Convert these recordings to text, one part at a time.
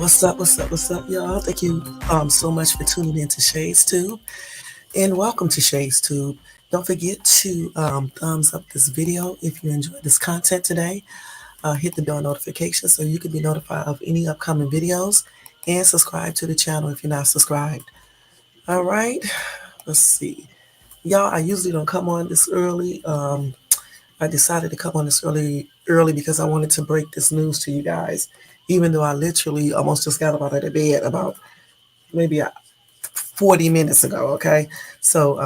What's up, y'all? Thank you so much for tuning in to Shades Tube, and welcome to Shades Tube. Don't forget to thumbs up this video if you enjoyed this content today. Hit the bell notification so you can be notified of any upcoming videos, and subscribe to the channel if you're not subscribed. All right, let's see. Y'all, I usually don't come on this early. I decided to come on this early because I wanted to break this news to you guys, even though I literally almost just got up out of the bed about maybe 40 minutes ago. Okay, so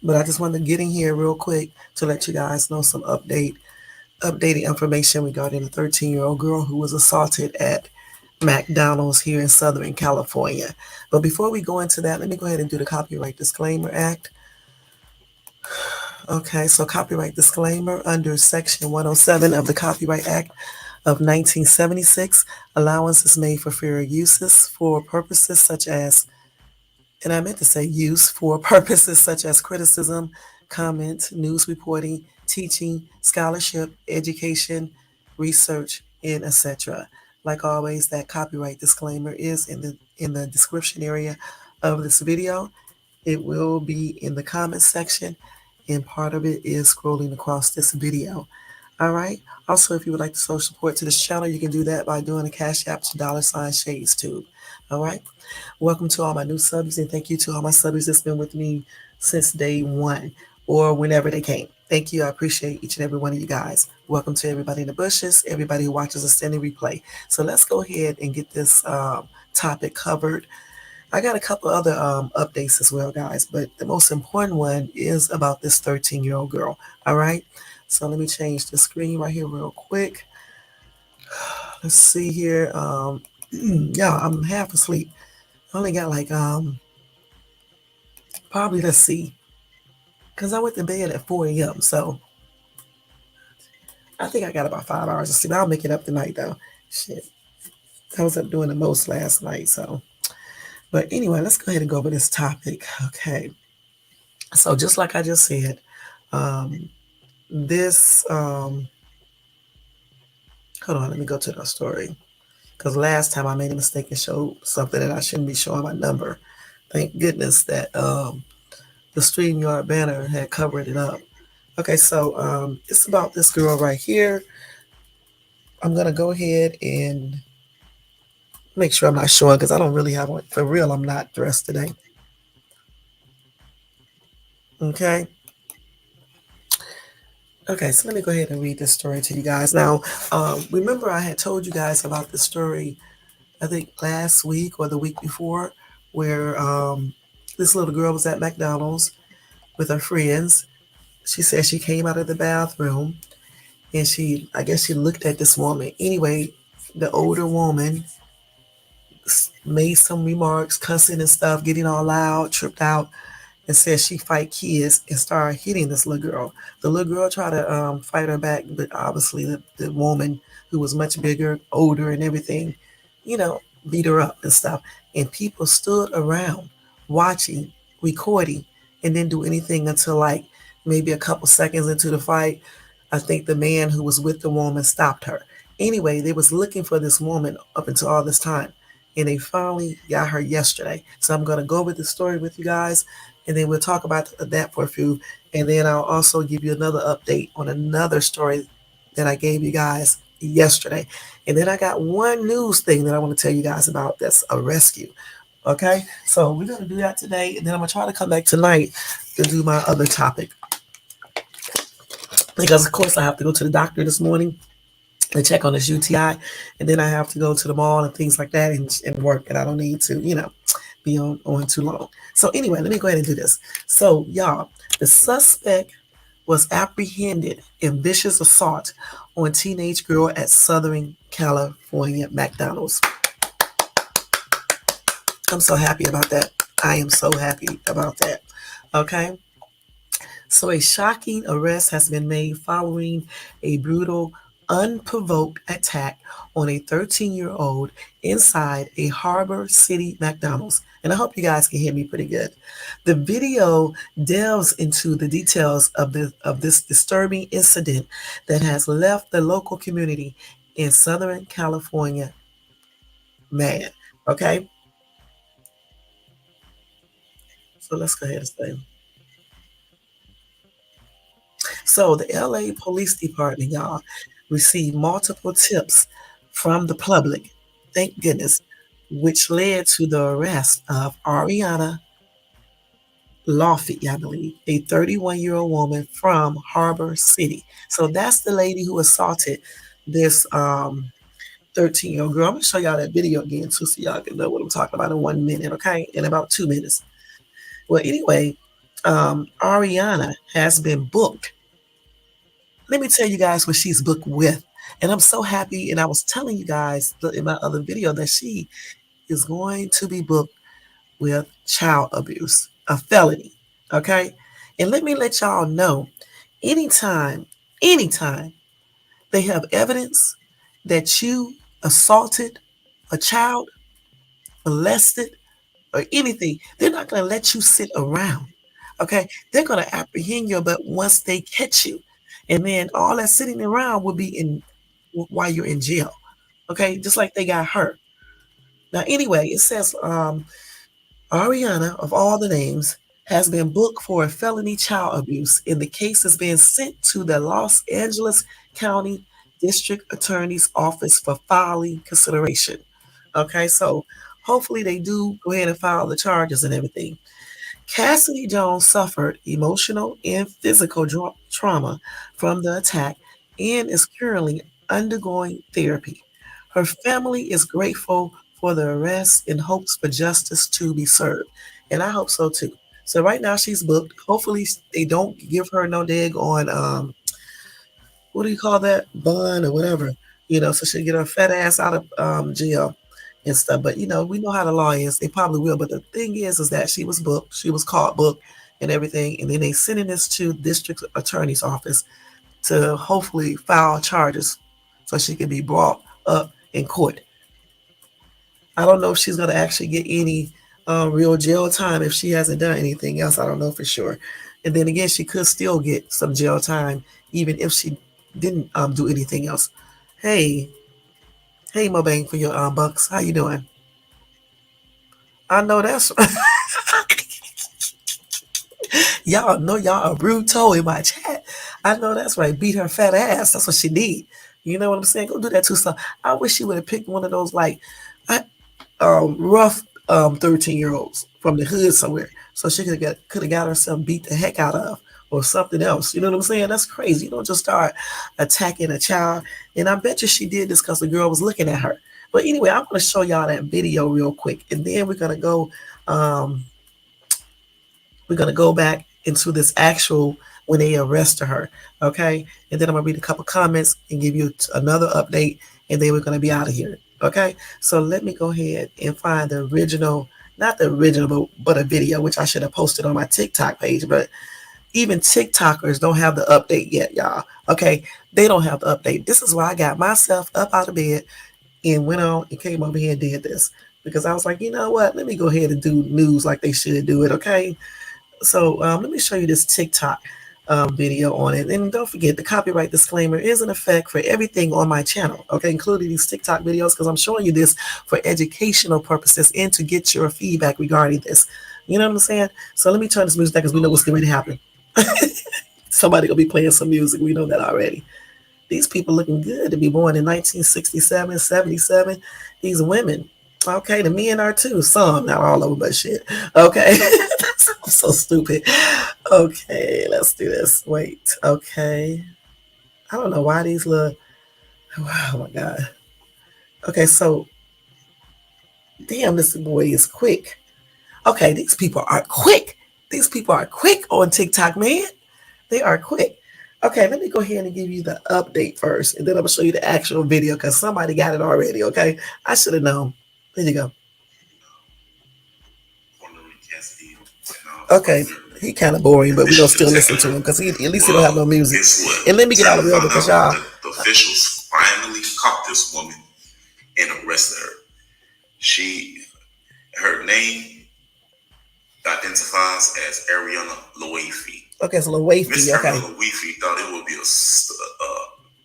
but I just wanted to get in here real quick to let you guys know some updated information regarding a 13-year-old girl who was assaulted at Mcdonald's here in Southern California. But before we go into that, let me go ahead and do the Copyright Disclaimer Act. Okay, so copyright disclaimer under Section 107 of the Copyright Act of 1976, allowance is made for fair uses for purposes such as, and I meant to say use for purposes such as criticism, comment, news reporting, teaching, scholarship, education, research, and etc. Like always, that copyright disclaimer is in the description area of this video. It will be in the comments section, and part of it is scrolling across this video. All right. Also, if you would like to show support to this channel, you can do that by doing a Cash App to $ShadesTube. All right. Welcome to all my new subs, and thank you to all my subs that's been with me since day one or whenever they came. Thank you. I appreciate each and every one of you guys. Welcome to everybody in the bushes, everybody who watches a standing replay. So let's go ahead and get this topic covered. I got a couple other updates as well, guys, but the most important one is about this 13-year-old girl. All right. So let me change the screen right here real quick. Let's see here. Yeah, I'm half asleep. I only got like probably, let's see, because I went to bed at 4 a.m. So I think I got about 5 hours of sleep. I'll make it up tonight though. Shit, I was up doing the most last night. So, but anyway, let's go ahead and go over this topic. Okay. So just like I just said, this hold on, let me go to the story, because last time I made a mistake and showed something that I shouldn't be showing my number. Thank goodness that the StreamYard banner had covered it up. Okay, so it's about this girl right here. I'm gonna go ahead and make sure I'm not showing, because I don't really have one. For real, I'm not dressed today. Okay. Okay, so let me go ahead and read this story to you guys. Now, remember I had told you guys about this story, I think last week or the week before, where this little girl was at McDonald's with her friends. She said she came out of the bathroom and I guess she looked at this woman. Anyway, the older woman made some remarks, cussing and stuff, getting all loud, tripped out, and said she fight kids and started hitting this little girl. The little girl tried to fight her back, but obviously the woman, who was much bigger, older and everything, beat her up and stuff. And people stood around watching, recording, and didn't do anything until like maybe a couple seconds into the fight. I think the man who was with the woman stopped her. Anyway, they was looking for this woman up until all this time, and they finally got her yesterday. So I'm going to go over the story with you guys, and then we'll talk about that for a few, and then I'll also give you another update on another story that I gave you guys yesterday. And then I got one news thing that I want to tell you guys about, that's a rescue. Okay, so we're going to do that today, and then I'm going to try to come back tonight to do my other topic, because of course I have to go to the doctor this morning and check on this UTI, and then I have to go to the mall and things like that, and work, and I don't need to, be on too long. So anyway, let me go ahead and do this. So y'all, the suspect was apprehended in vicious assault on teenage girl at Southern California McDonald's. I'm so happy about that. I am so happy about that. Okay. So a shocking arrest has been made following a brutal, unprovoked attack on a 13-year-old inside a Harbor City McDonald's. And I hope you guys can hear me pretty good. The video delves into the details of this disturbing incident that has left the local community in Southern California man. Okay, so let's go ahead and say. So the LA Police Department, y'all, received multiple tips from the public, thank goodness, which led to the arrest of Ariana Lawford, I believe, a 31-year-old woman from Harbor City. So that's the lady who assaulted this 13-year-old girl. I'm gonna show y'all that video again too, so y'all can know what I'm talking about in 1 minute, okay? In about 2 minutes. Well, anyway, Ariana has been booked. Let me tell you guys what she's booked with. And I'm so happy. And I was telling you guys in my other video that she is going to be booked with child abuse, a felony. Okay. And let me let y'all know anytime, anytime they have evidence that you assaulted a child, molested, or anything, they're not going to let you sit around. Okay. They're going to apprehend you, but once they catch you, and then all that sitting around will be in while you're in jail. Okay. Just like they got her. Now, anyway, it says Ariana, of all the names, has been booked for felony child abuse, and the case is being sent to the Los Angeles County District Attorney's Office for filing consideration. Okay, so hopefully they do go ahead and file the charges and everything. Cassidy Jones suffered emotional and physical trauma from the attack and is currently undergoing therapy. Her family is grateful for the arrest and hopes for justice to be served. And I hope so too. So right now she's booked. Hopefully they don't give her no dig on what do you call that, bun or whatever, so she'll get her fat ass out of jail and stuff. But we know how the law is. They probably will. But the thing is that she was booked, she was caught booked and everything, and then they sending this to district attorney's office to hopefully file charges so she can be brought up in court. I don't know if she's gonna actually get any real jail time if she hasn't done anything else. I don't know for sure. And then again, she could still get some jail time even if she didn't do anything else. Hey, hey, Mobang for your bucks. How you doing? I know that's y'all know y'all a rude toe in my chat. I know that's right. Beat her fat ass. That's what she need. You know what I'm saying? Go do that too. So I wish she would have picked one of those like rough 13-year-olds from the hood somewhere, so she could have got herself beat the heck out of or something else. You know what I'm saying? That's crazy. You don't just start attacking a child. And I bet you she did this because the girl was looking at her. But anyway, I'm going to show y'all that video real quick, and then we're going to go. We're going to go back into this actual when they arrested her. Okay, and then I'm going to read a couple comments and give you another update, and then we're going to be out of here. Okay, so let me go ahead and find the original, not the original, but a video, which I should have posted on my TikTok page. But even TikTokers don't have the update yet, y'all. Okay, they don't have the update. This is why I got myself up out of bed and went on and came over here and did this. Because I was like, you know what? Let me go ahead and do news like they should do it, okay? So let me show you this TikTok video on it. And don't forget, the copyright disclaimer is in effect for everything on my channel, okay, including these TikTok videos, because I'm showing you this for educational purposes and to get your feedback regarding this. You know what I'm saying? So let me turn this music down because we know what's going to happen. Somebody gonna be playing some music. We know that already. These people looking good to be born in 1967, 77. These women. Okay, the men are too. Some, not all of them, but shit. Okay. I'm so stupid. Okay, let's do this. Wait. Okay. I don't know why these look. Oh my God. Okay, so damn, this boy is quick. Okay, these people are quick. These people are quick on TikTok, man. They are quick. Okay, let me go ahead and give you the update first, and then I'm gonna show you the actual video because somebody got it already. Okay, I should have known. There you go. Okay, he kind of boring, but we gonna still listen to him because he at least he don't have no music. And let me get out of the other because y'all. The officials finally caught this woman and arrested her. Her name identifies as Ariana Loafi. Okay, so Loafi. Miss Ariana Loafi thought it would be a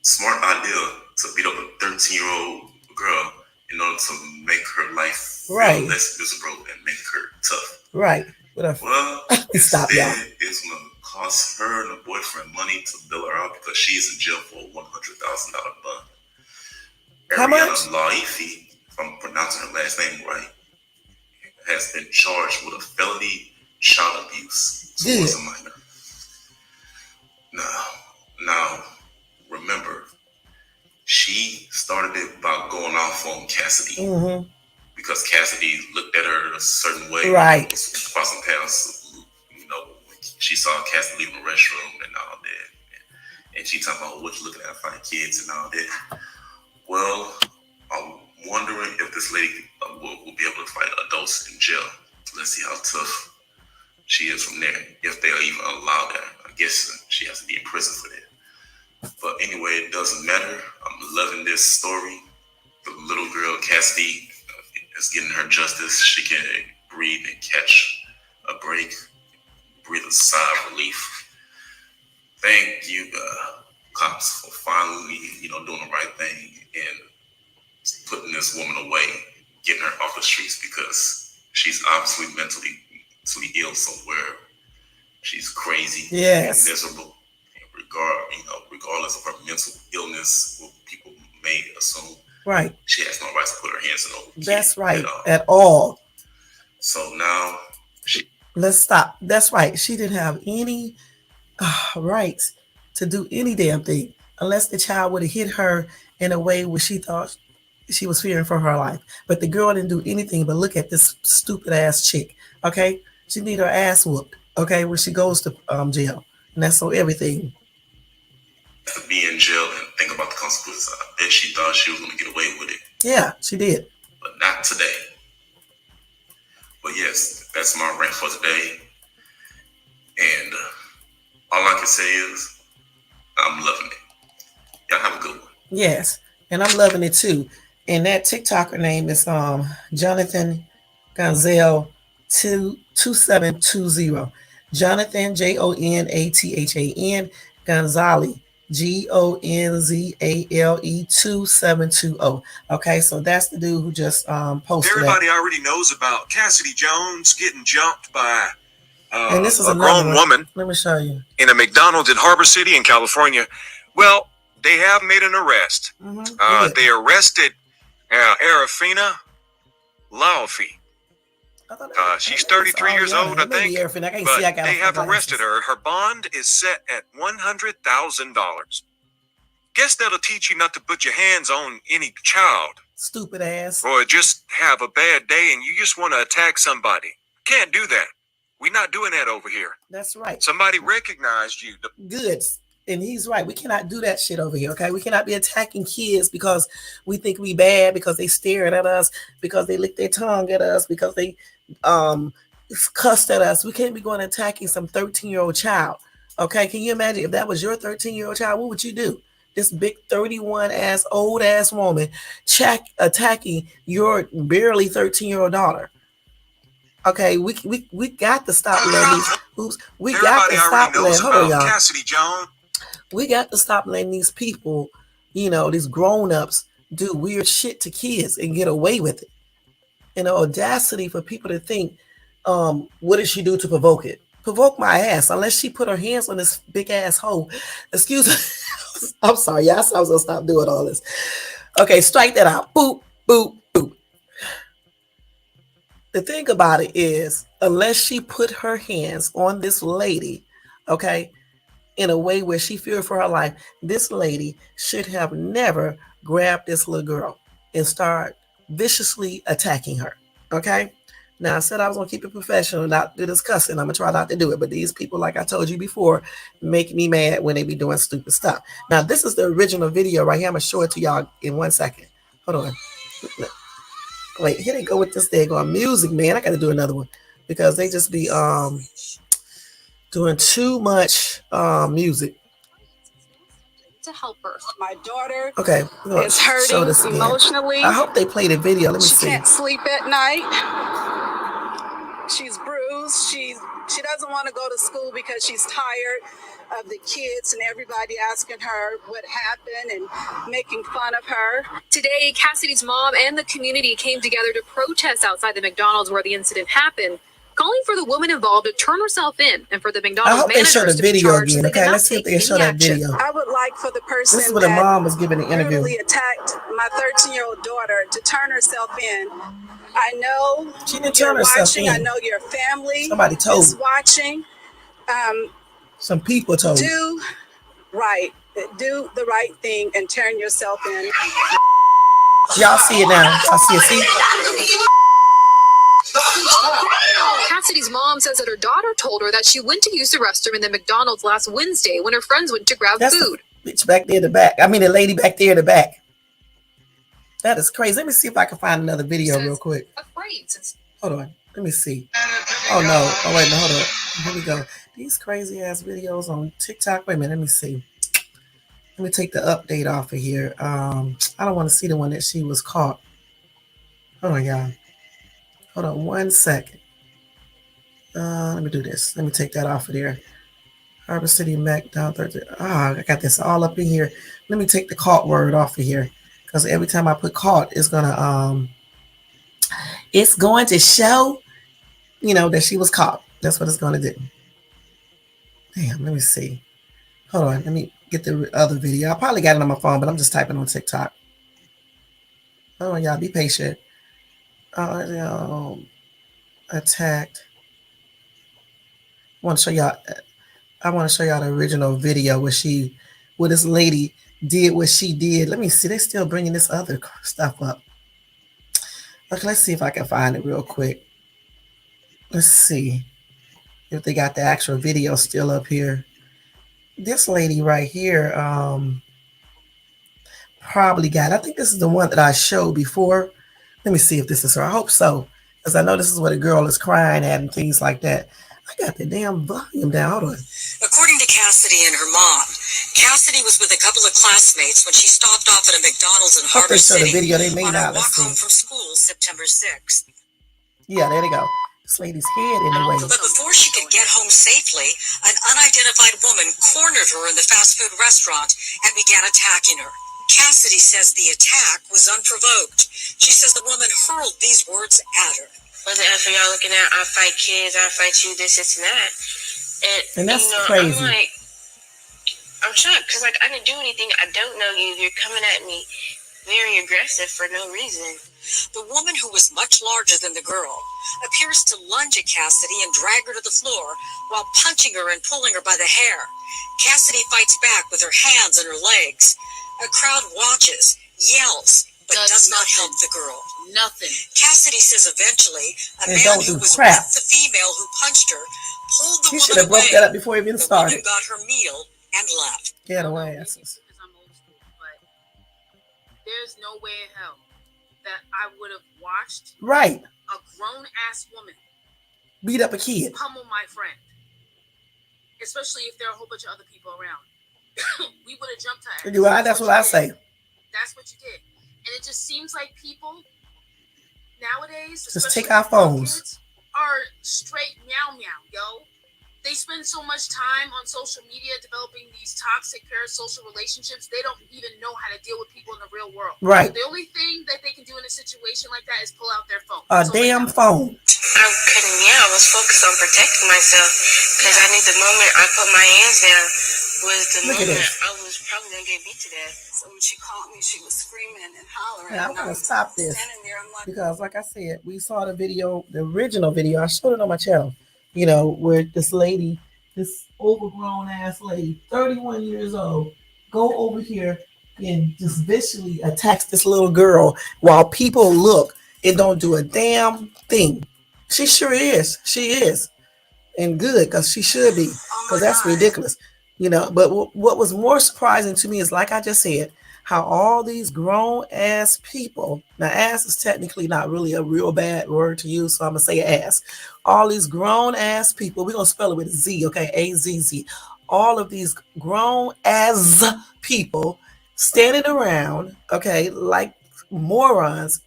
smart idea to beat up a 13-year-old girl in order to make her life feel less miserable and make her tough. Right. Well, Stop, y'all. instead, it's going to cost her and her boyfriend money to bail her out because she's in jail for a $100,000 bond. How much? Ariana Laifi, if I'm pronouncing her last name right, has been charged with a felony child abuse towards a minor. Now, remember, she started it by going off on Cassidy because Cassidy looked at her a certain way. Right. Crossing paths, you know, she saw Cassidy leaving the restroom and all that, and she talking about what you looking at, finding kids and all that. Well, I'm wondering if this lady will be able to fight adults in jail. Let's see how tough she is from there, if they'll even allow that. I guess she has to be in prison for that. But anyway, it doesn't matter. I'm loving this story. The little girl, Cassidy, is getting her justice. She can breathe and catch a break, breathe a sigh of relief. Thank you, cops, for finally, doing the right thing and putting this woman away, getting her off the streets because she's obviously mentally ill somewhere. She's crazy, and miserable. Regardless of her mental illness, what people may assume, right? She has no right to put her hands in over. That's right, at all. So now, let's stop. That's right. She didn't have any rights to do any damn thing unless the child would have hit her in a way where she thought she was fearing for her life. But the girl didn't do anything but look at this stupid ass chick. Okay, she need her ass whooped. Okay, when she goes to jail, and that's so everything. To be in jail and think about the consequences. I bet she thought she was going to get away with it. Yeah, she did. But not today. But yes, that's my rant for today. And all I can say is, I'm loving it. Y'all have a good one. Yes, and I'm loving it too. And that TikToker name is Jonathan Gonzalez 2720. Jonathan JONATHAN Gonzalez GONZALE 2720. Okay, so that's the dude who just posted. Everybody already knows about Cassidy Jones getting jumped by and this is a grown woman. Let me show you. In a McDonald's in Harbor City in California. Well, they have made an arrest. They arrested Arafina Laofi. She's 33 years old, I think. But they have arrested her. Her bond is set at $100,000. Guess that'll teach you not to put your hands on any child. Stupid ass. Or just have a bad day and you just want to attack somebody. Can't do that. We're not doing that over here. That's right. Somebody recognized you. Good. And he's right. We cannot do that shit over here, okay? We cannot be attacking kids because we think we bad, because they staring at us, because they lick their tongue at us, because they cussed at us. We can't be going attacking some 13-year-old child, okay? Can you imagine if that was your 13-year-old child? What would you do? This big 31-ass, old-ass woman attacking your barely 13-year-old daughter. Okay, we got to stop letting these. We got to stop letting. Hold on, y'all. Cassidy Jones. We got to stop letting these people, these grown-ups, do weird shit to kids and get away with it. And the audacity for people to think, what did she do to provoke it? Provoke my ass, unless she put her hands on this big ass hole. Excuse me. I'm sorry, y'all. I was gonna stop doing all this. Okay, strike that out. Boop, boop, boop. The thing about it is, unless she put her hands on this lady, okay, in a way where she feared for her life, this lady should have never grabbed this little girl and start viciously attacking her. Okay? Now, I said I was going to keep it professional, not do this cussing. I'm going to try not to do it. But these people, like I told you before, make me mad when they be doing stupid stuff. Now, this is the original video right here. I'm going to show it to y'all in 1 second. Hold on. Wait, here they go with this daggone music, man. I got to do another one because they just be doing too much music. To help her. My daughter is hurting emotionally. I hope they play the video. Let me see. She can't sleep at night. She's bruised. knows she doesn't want to go to school because she's tired of the kids and everybody asking her what happened and making fun of her. Today, Cassidy's mom and the community came together to protest outside the McDonald's where the incident happened, calling for the woman involved to turn herself in and for the McDonald's managers to be charged. Okay, let's see if they show that video. I would like for the person this is what the mom was giving the interview. Brutally attacked my 13-year-old daughter to turn herself in. I know she didn't turn herself in. I know your family Somebody told is watching. Some people told do the right thing and turn yourself in. Y'all see it now. I see it. See? Cassidy's mom says that her daughter told her that she went to use the restroom in the McDonald's last Wednesday when her friends went to grab food. The bitch back there in the back. I mean, the lady back there in the back. That is crazy. Let me see if I can find another video real quick. Hold on. Let me see. Oh, no. Oh, wait. No, hold on. Here we go. These crazy ass videos on TikTok. Wait a minute. Let me see. Let me take the update off of here. I don't want to see the one that she was caught. Hold on, y'all. Hold on 1 second. Let me do this. Let me take that off of there. Harbor City McDonald's. I got this all up in here. Let me take the caught word off of here. Because every time I put caught, it's going to show, that she was caught. That's what it's going to do. Damn, let me see. Hold on. Let me get the other video. I probably got it on my phone, but I'm just typing on TikTok. Hold on, y'all. Be patient. Attacked. I want to show y'all the original video where this lady did what she did. Let me see. They're still bringing this other stuff up. Okay, let's see if I can find it real quick. Let's see if they got the actual video still up here. This lady right here probably got it. I think this is the one that I showed before. Let me see if this is her. I hope so, because I know this is where the girl is crying at and things like that. I got the damn volume down. Hold on. According to Cassidy and her mom, Cassidy was with a couple of classmates when she stopped off at a McDonald's in Harbor City on her walk home from school September 6th. Yeah, there they go. This lady's head in the way. But before she could get home safely, an unidentified woman cornered her in the fast food restaurant and began attacking her. Cassidy says the attack was unprovoked. She says the woman hurled these words at her. Wasn't after y'all looking at, I fight kids, I fight you, this and that. And that's crazy. I'm shocked because I didn't do anything. I don't know you. You're coming at me very aggressive for no reason. The woman, who was much larger than the girl, appears to lunge at Cassidy and drag her to the floor while punching her and pulling her by the hair. Cassidy fights back with her hands and her legs. A crowd watches, yells, but does not help the girl. Nothing. Cassidy says eventually a man who was with the female who punched her pulled the woman away. Should have broke that up before it even started. The woman got her meal and left. Get away, asses. I'm old school, but there's no way in hell that I would have watched a grown-ass woman beat up a kid, pummel my friend, especially if there are a whole bunch of other people around. We would have jumped her. That's what I say. That's what you did. And it just seems like people nowadays, just take our phones, are straight meow meow, yo. They spend so much time on social media developing these toxic parasocial relationships, they don't even know how to deal with people in the real world. Right. So the only thing that they can do in a situation like that is pull out their phone. Damn phone. I couldn't yell. I was focused on protecting myself because I knew the moment I put my hands down was the moment I was probably going to get beat to death. So when she called me, she was screaming and hollering. I'm going to stop this because, like I said, we saw the video, the original video. I showed it on my channel, where this lady, this overgrown ass lady, 31 years old, go over here and just viciously attacks this little girl while people look and don't do a damn thing. She sure is. She is. And good, because she should be, because that's ridiculous. But what was more surprising to me is, like I just said, how all these grown ass people, now ass is technically not really a real bad word to use, so I'm gonna say ass. All these grown ass people, we're gonna spell it with a Z, okay? A-Z-Z. All of these grown ass people standing around, okay, like morons,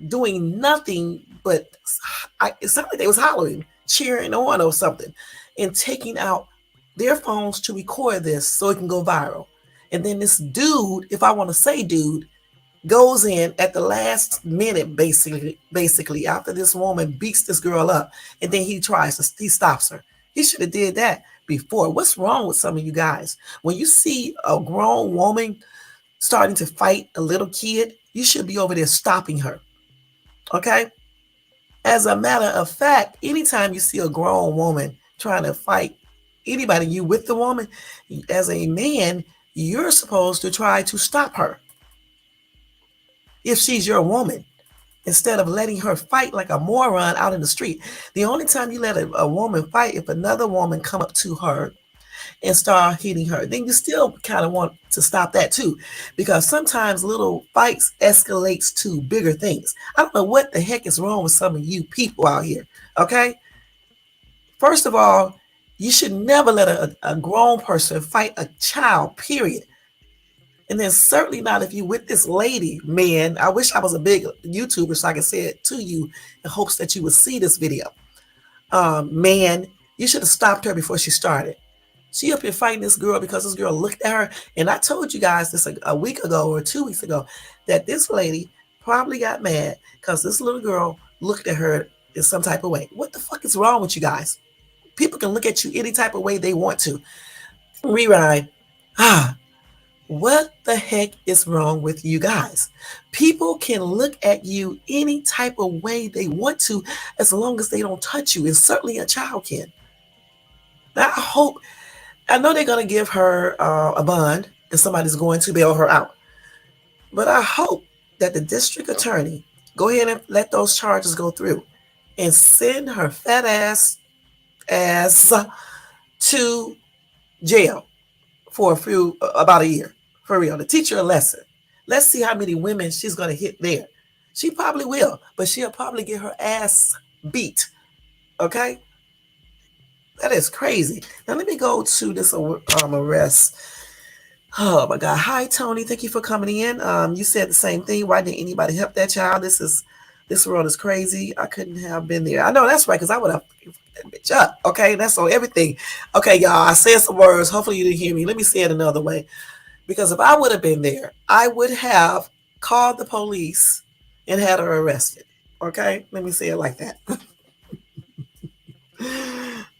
doing nothing but it sounded like they was hollering. cheering on or something, and taking out their phones to record this so it can go viral. And then this dude, if I want to say dude, goes in at the last minute, basically after this woman beats this girl up, and then he stops her. He should have did that before. What's wrong with some of you guys? When you see a grown woman starting to fight a little kid, you should be over there stopping her. Okay? As a matter of fact, anytime you see a grown woman trying to fight anybody, you with the woman, as a man, you're supposed to try to stop her. If she's your woman, instead of letting her fight like a moron out in the street. The only time you let a woman fight, if another woman come up to her and start hitting her, then you still kind of want to stop that too, because sometimes little fights escalates to bigger things. I don't know what the heck is wrong with some of you people out here. Okay, first of all, you should never let a grown person fight a child, period. And then certainly not if you with this lady, man. I wish I was a big YouTuber so I could say it to you in hopes that you would see this video. Man, you should have stopped her before she started. She up here fighting this girl because this girl looked at her. And I told you guys this a week ago or 2 weeks ago, that this lady probably got mad because this little girl looked at her in some type of way. What the fuck is wrong with you guys? People can look at you any type of way they want to. Rewind. What the heck is wrong with you guys? People can look at you any type of way they want to as long as they don't touch you, and certainly a child can. Now, I know they're going to give her a bond and somebody's going to bail her out. But I hope that the district attorney go ahead and let those charges go through and send her fat ass to jail for about a year. For real, to teach her a lesson. Let's see how many women she's going to hit there. She probably will, but she'll probably get her ass beat. Okay? That is crazy. Now let me go to this arrest. Oh my God. Hi, Tony. Thank you for coming in. You said the same thing. Why didn't anybody help that child? This world is crazy. I couldn't have been there. I know that's right, because I would have that bitch up. Okay, that's on everything. Okay, y'all, I said some words. Hopefully you didn't hear me. Let me say it another way. Because if I would have been there, I would have called the police and had her arrested. Okay? Let me say it like that.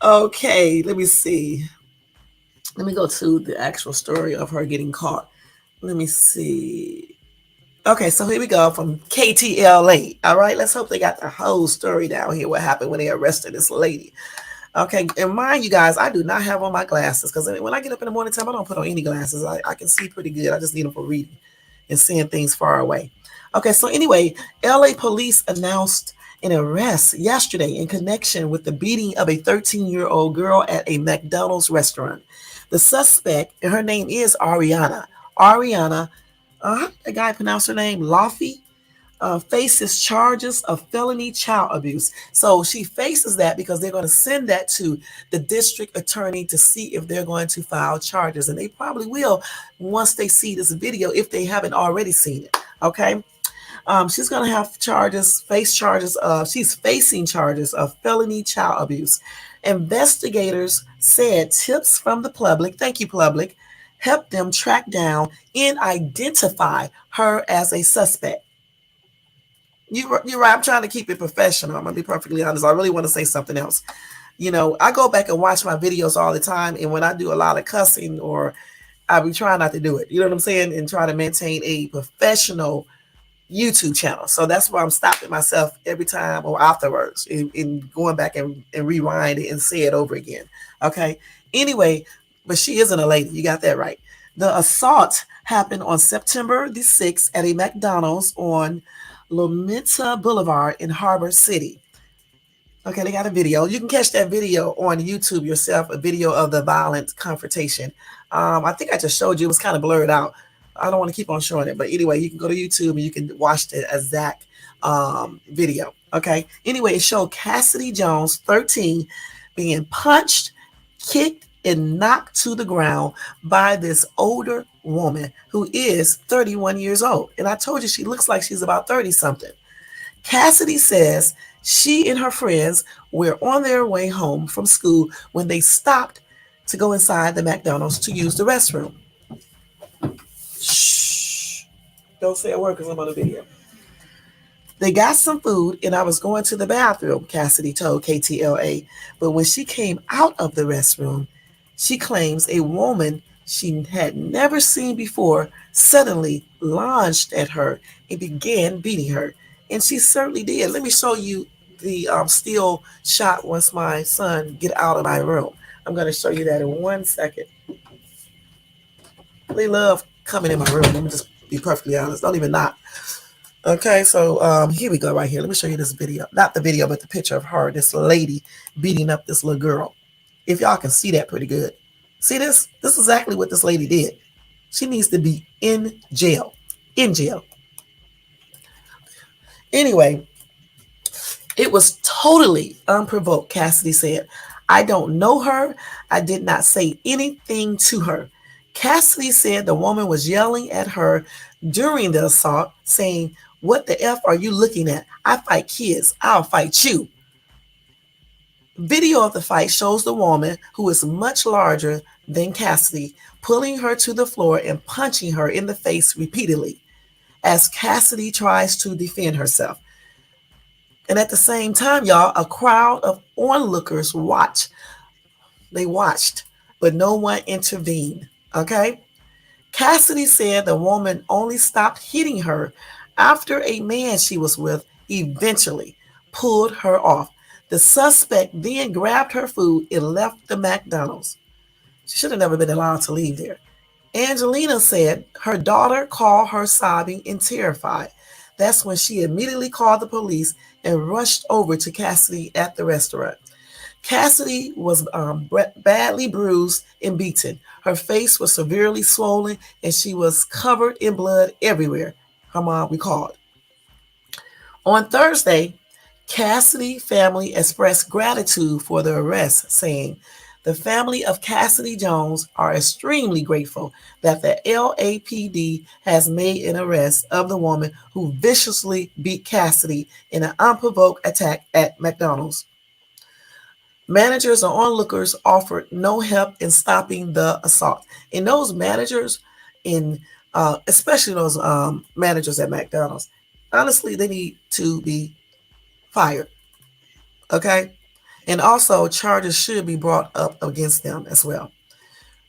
Okay, let me see. Let me go to the actual story of her getting caught. Let me see. Okay, so here we go from KTLA. All right, let's hope they got the whole story down here, what happened when they arrested this lady. Okay, and mind you guys, I do not have on my glasses, because when I get up in the morning time, I don't put on any glasses. I can see pretty good. I just need them for reading and seeing things far away. Okay, so anyway, LA police announced an arrest yesterday in connection with the beating of a 13-year-old girl at a McDonald's restaurant. The suspect, and her name is Ariana. How did the guy pronounce her name? Laffy? Faces charges of felony child abuse. So she faces that because they're going to send that to the district attorney to see if they're going to file charges. And they probably will once they see this video, if they haven't already seen it. Okay. She's going to have she's facing charges of felony child abuse. Investigators said tips from the public, thank you, public, helped them track down and identify her as a suspect. You're right. I'm trying to keep it professional. I'm going to be perfectly honest. I really want to say something else. You know, I go back and watch my videos all the time. And when I do a lot of cussing, or I be trying not to do it, you know what I'm saying? And try to maintain a professional YouTube channel. So that's why I'm stopping myself every time or afterwards and going back and rewind it and say it over again. Okay. Anyway, but she isn't a lady. You got that right. The assault happened on September the 6th at a McDonald's on Lomita Boulevard in Harbor City. Okay, they got a video. You can catch that video on YouTube yourself, a video of the violent confrontation. I think I just showed you. It was kind of blurred out. I don't want to keep on showing it. But anyway, you can go to YouTube and you can watch the exact video. Okay. Anyway, it showed Cassidy Jones, 13, being punched, kicked, and knocked to the ground by this older woman who is 31 years old. And I told you she looks like she's about 30 something. Cassidy says She and her friends were on their way home from school when they stopped to go inside the McDonald's to use the restroom. Shh. Don't say a word because I'm on a video. They got some food and I was going to the bathroom, Cassidy told KTLA. But when she came out of the restroom, she claims a woman she had never seen before suddenly lunged at her and began beating her. And she certainly did. Let me show you the still shot once my son get out of my room. I'm going to show you that in 1 second. They love coming in my room. Let me just be perfectly honest. Don't even knock. Okay, so here we go right here. Let me show you this video. Not the video, but the picture of her, this lady beating up this little girl. If y'all can see that pretty good. See this? This is exactly what this lady did. She needs to be in jail. In jail. Anyway, it was totally unprovoked, Cassidy said. I don't know her. I did not say anything to her. Cassidy said the woman was yelling at her during the assault, saying, "What the F are you looking at? I fight kids. I'll fight you." Video of the fight shows the woman, who is much larger than Cassidy, pulling her to the floor and punching her in the face repeatedly as Cassidy tries to defend herself. And at the same time, y'all, a crowd of onlookers watched. They watched, but no one intervened. Okay? Cassidy said the woman only stopped hitting her after a man she was with eventually pulled her off. The suspect then grabbed her food and left the McDonald's. She should have never been allowed to leave there. Angelina said her daughter called her sobbing and terrified. That's when she immediately called the police and rushed over to Cassidy at the restaurant. Cassidy was badly bruised and beaten. Her face was severely swollen and she was covered in blood everywhere, her mom recalled. On Thursday, Cassidy family expressed gratitude for the arrest, saying, "The family of Cassidy Jones are extremely grateful that the LAPD has made an arrest of the woman who viciously beat Cassidy in an unprovoked attack at McDonald's." Managers or onlookers offered no help in stopping the assault. And those managers, especially those managers at McDonald's, honestly, they need to be fired. Okay? And also, charges should be brought up against them as well.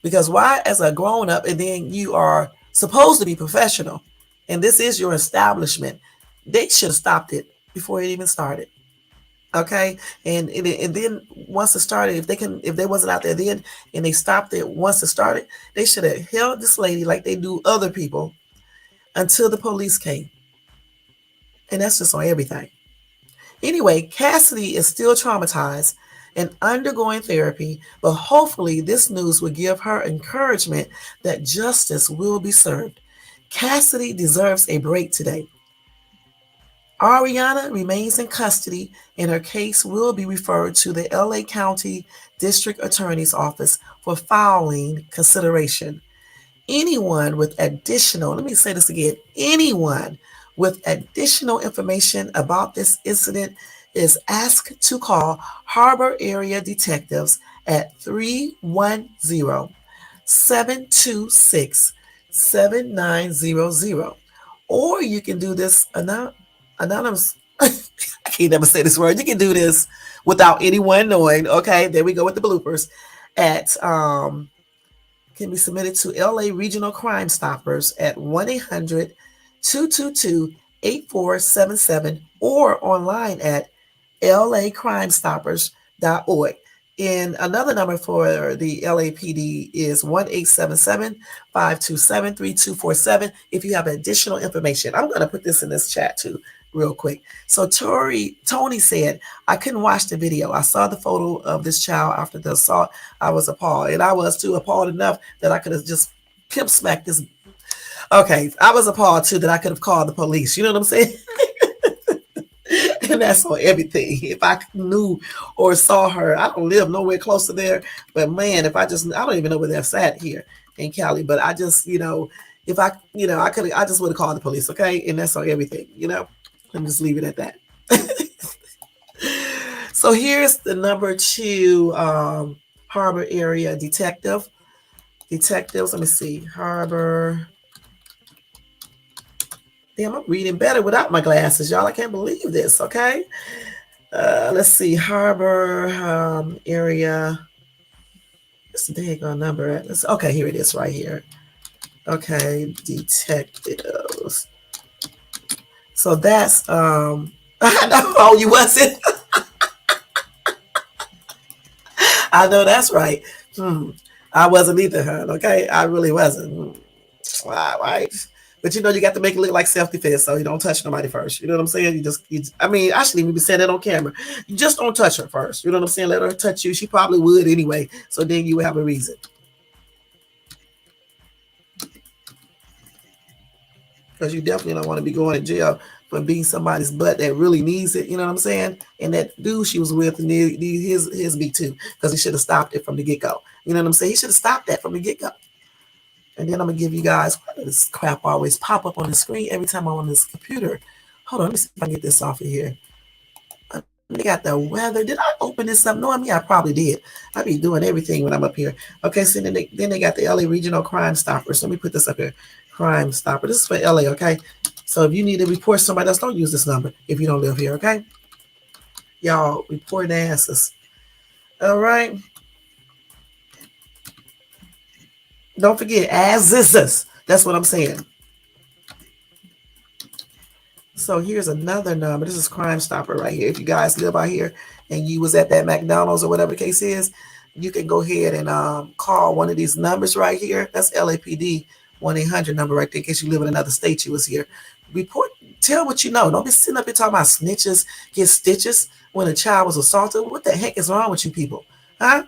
Because why, as a grown up, and then you are supposed to be professional, and this is your establishment, they should have stopped it before it even started. Okay, and then once it started, if they wasn't out there then, and they stopped it once it started, they should have held this lady like they do other people until the police came. And that's just on everything. Anyway, Cassidy is still traumatized and undergoing therapy, but hopefully this news will give her encouragement that justice will be served. Cassidy deserves a break today. Ariana remains in custody and her case will be referred to the LA County District Attorney's Office for filing consideration. Anyone with additional, let me say this again, anyone with additional information about this incident is asked to call Harbor Area Detectives at 310-726-7900. Or you can do this anonymous. I can't never say this word. You can do this without anyone knowing. Okay, there we go with the bloopers. Can be submitted to LA Regional Crime Stoppers at 1-800-222-8477 or online at lacrimestoppers.org. And another number for the LAPD is 1-877-527-3247 if you have additional information. I'm going to put this in this chat too, real quick. So Tony said, "I couldn't watch the video. I saw the photo of this child after the assault. I was appalled." And I was too, appalled enough that I could have just pimp smacked this. Okay, I was appalled too that I could have called the police. You know what I'm saying? And that's on everything. If I knew or saw her, I don't live nowhere close to there. But man, I don't even know where they're at here in Cali. But I just, if I just would have called the police. Okay. And that's on everything, Let me just leave it at that. So here's the number 2 Harbor area detectives. Let me see. Harbor. Damn, I'm reading better without my glasses, y'all. I can't believe this. Okay. Let's see. Harbor area. What's the daggone number? Okay, here it is right here. Okay, detectives. So that's oh, you wasn't. I know that's right. I wasn't either, huh? Okay, I really wasn't. All right. But you got to make it look like self-defense, so you don't touch nobody first. You know what I'm saying? I mean, I shouldn't even be saying that on camera. You just don't touch her first. You know what I'm saying? Let her touch you. She probably would anyway. So then you have a reason. Because you definitely don't want to be going to jail for being somebody's butt that really needs it. You know what I'm saying? And that dude she was with need his beat too, because he should have stopped it from the get-go. You know what I'm saying? He should have stopped that from the get-go. And then I'm going to give you guys, why does this crap always pop up on the screen every time I'm on this computer? Hold on, let me see if I can get this off of here. They got the weather. Did I open this up? No, I mean, I probably did. I be doing everything when I'm up here. Okay, so then they got the LA Regional Crime Stoppers. Let me put this up here. Crime Stopper. This is for LA, okay? So if you need to report somebody else, don't use this number if you don't live here, okay? Y'all report asses. All right. Don't forget, asses. That's what I'm saying. So here's another number. This is Crime Stopper right here. If you guys live out here and you was at that McDonald's or whatever the case is, you can go ahead and call one of these numbers right here. That's LAPD 1-800 number right there in case you live in another state you was here. Report, tell what you know. Don't be sitting up here talking about snitches, get stitches when a child was assaulted. What the heck is wrong with you people? Huh?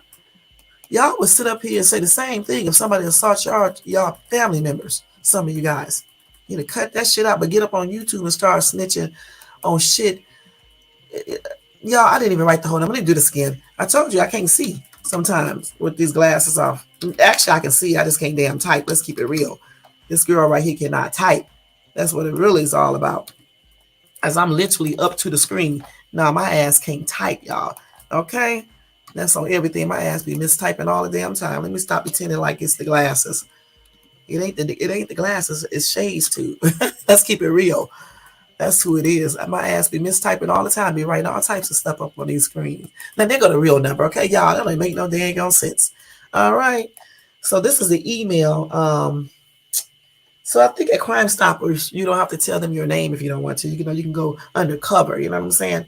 Y'all would sit up here and say the same thing if somebody assaults y'all family members, some of you guys. You know, cut that shit out, but get up on YouTube and start snitching on shit. Y'all, I didn't even write the whole number. Let me do this again. I told you I can't see sometimes with these glasses off. Actually, I can see. I just can't damn type. Let's keep it real. This girl right here cannot type. That's what it really is all about. As I'm literally up to the screen. Now, my ass can't type, y'all. Okay? That's on everything. My ass be mistyping all the damn time. Let me stop pretending like it's the glasses. It ain't the glasses. It's shades too. Let's keep it real. That's who it is. My ass be mistyping all the time. Be writing all types of stuff up on these screens. Now, there go the real number. Okay, y'all. That don't make no dang sense. All right. So this is the email. So I think at Crime Stoppers, you don't have to tell them your name if you don't want to. You can go undercover. You know what I'm saying?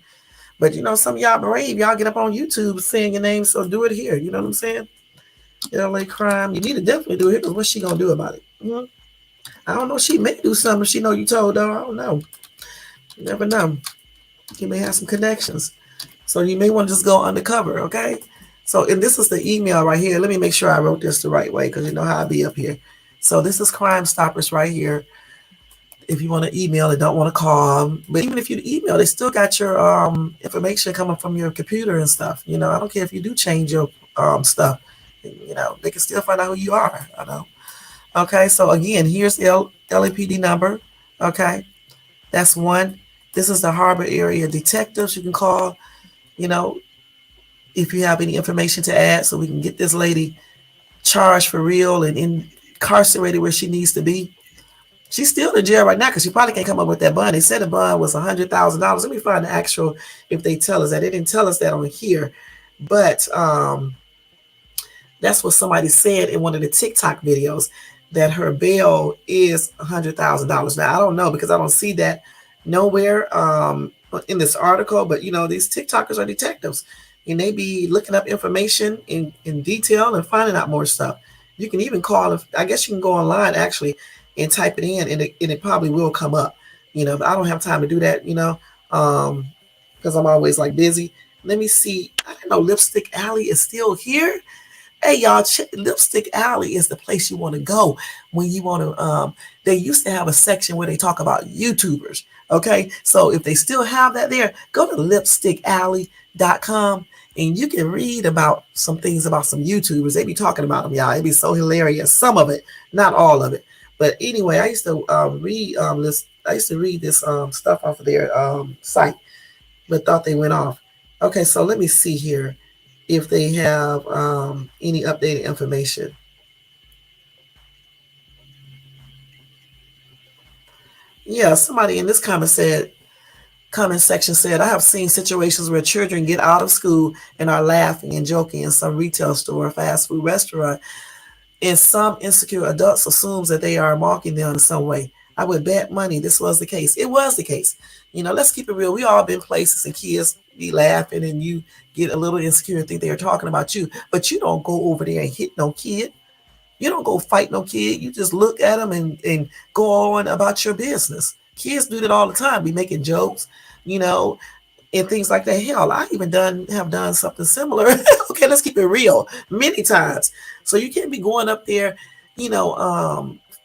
But, some of y'all brave. Y'all get up on YouTube saying your name, so do it here. You know what I'm saying? LA Crime. You need to definitely do it here, because what's she going to do about it? I don't know. She may do something. She know you told her. I don't know. You never know. You may have some connections. So you may want to just go undercover, okay? So, and this is the email right here. Let me make sure I wrote this the right way, because you know how I be up here. So this is Crime Stoppers right here. If you want to email and don't want to call, but even if you email, they still got your information coming from your computer and stuff. I don't care if you do change your stuff. They can still find out who you are. I know. Okay, so again, here's the LAPD number. Okay, that's one. This is the Harbor area detectives you can call. If you have any information to add, so we can get this lady charged for real and incarcerated where she needs to be. She's still in jail right now because she probably can't come up with that bond. They said the bond was $100,000. Let me find the actual, if they tell us that. They didn't tell us that on here. But that's what somebody said in one of the TikTok videos, that her bail is $100,000. Now, I don't know, because I don't see that nowhere in this article. But, these TikTokers are detectives. And they be looking up information in detail and finding out more stuff. You can even call, I guess you can go online, actually, and type it in, and it probably will come up, but I don't have time to do that, because I'm always busy. Let me see. I didn't know Lipstick Alley is still here. Hey, y'all, Lipstick Alley is the place you want to go when you want to, they used to have a section where they talk about YouTubers. Okay. So if they still have that there, go to lipstickalley.com and you can read about some things about some YouTubers. They be talking about them, y'all. It'd be so hilarious. Some of it, not all of it. But anyway, I used to read this. I used to read this stuff off of their site, but thought they went off. Okay, so let me see here if they have any updated information. Yeah, somebody in this comment section said, I have seen situations where children get out of school and are laughing and joking in some retail store or fast food restaurant, and some insecure adults assumes that they are mocking them in some way. I would bet money this was the case. It was the case. Let's keep it real. We all been places and kids be laughing and you get a little insecure and think they are talking about you, but you don't go over there and hit no kid. You don't go fight no kid. You just look at them and go on about your business. Kids do that all the time. Be making jokes, you know, and things like that. Hell, I even have done something similar. Okay, let's keep it real. Many times. So you can't be going up there,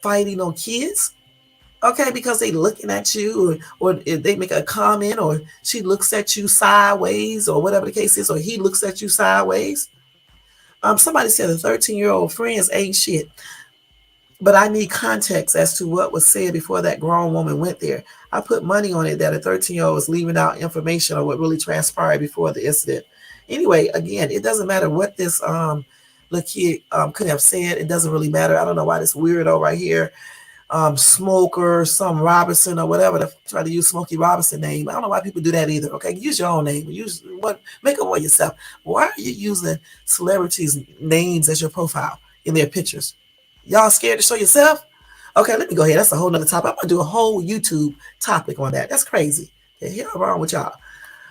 fighting on kids. Okay, because they looking at you, or if they make a comment, or she looks at you sideways, or whatever the case is, or he looks at you sideways. Somebody said a 13-year-old friends ain't shit. But I need context as to what was said before that grown woman went there. I put money on it that a 13-year-old was leaving out information on what really transpired before the incident. Anyway, again, it doesn't matter what this little kid could have said. It doesn't really matter. I don't know why this weirdo right here, Smoker, some Robinson or whatever, to try to use Smokey Robinson name. I don't know why people do that either. Okay, use your own name. Make it one yourself. Why are you using celebrities' names as your profile in their pictures? Y'all scared to show yourself? Okay, let me go ahead. That's a whole nother topic. I'm gonna do a whole YouTube topic on that. That's crazy. The hell wrong with y'all?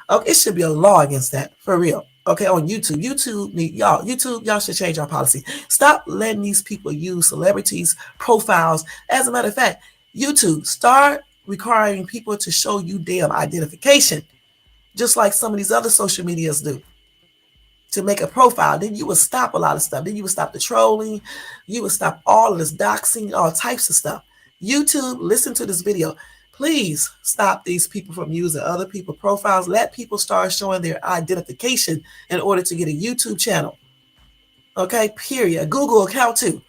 Okay, it should be a law against that, for real. Okay, on YouTube. Y'all should change our policy. Stop letting these people use celebrities' profiles. As a matter of fact, YouTube, start requiring people to show you damn identification, just like some of these other social medias do, to make a profile. Then you would stop a lot of stuff. Then you would stop the trolling. You would stop all of this doxing, all types of stuff. YouTube, listen to this video. Please stop these people from using other people's profiles. Let people start showing their identification in order to get a YouTube channel. Okay, period. Google account too,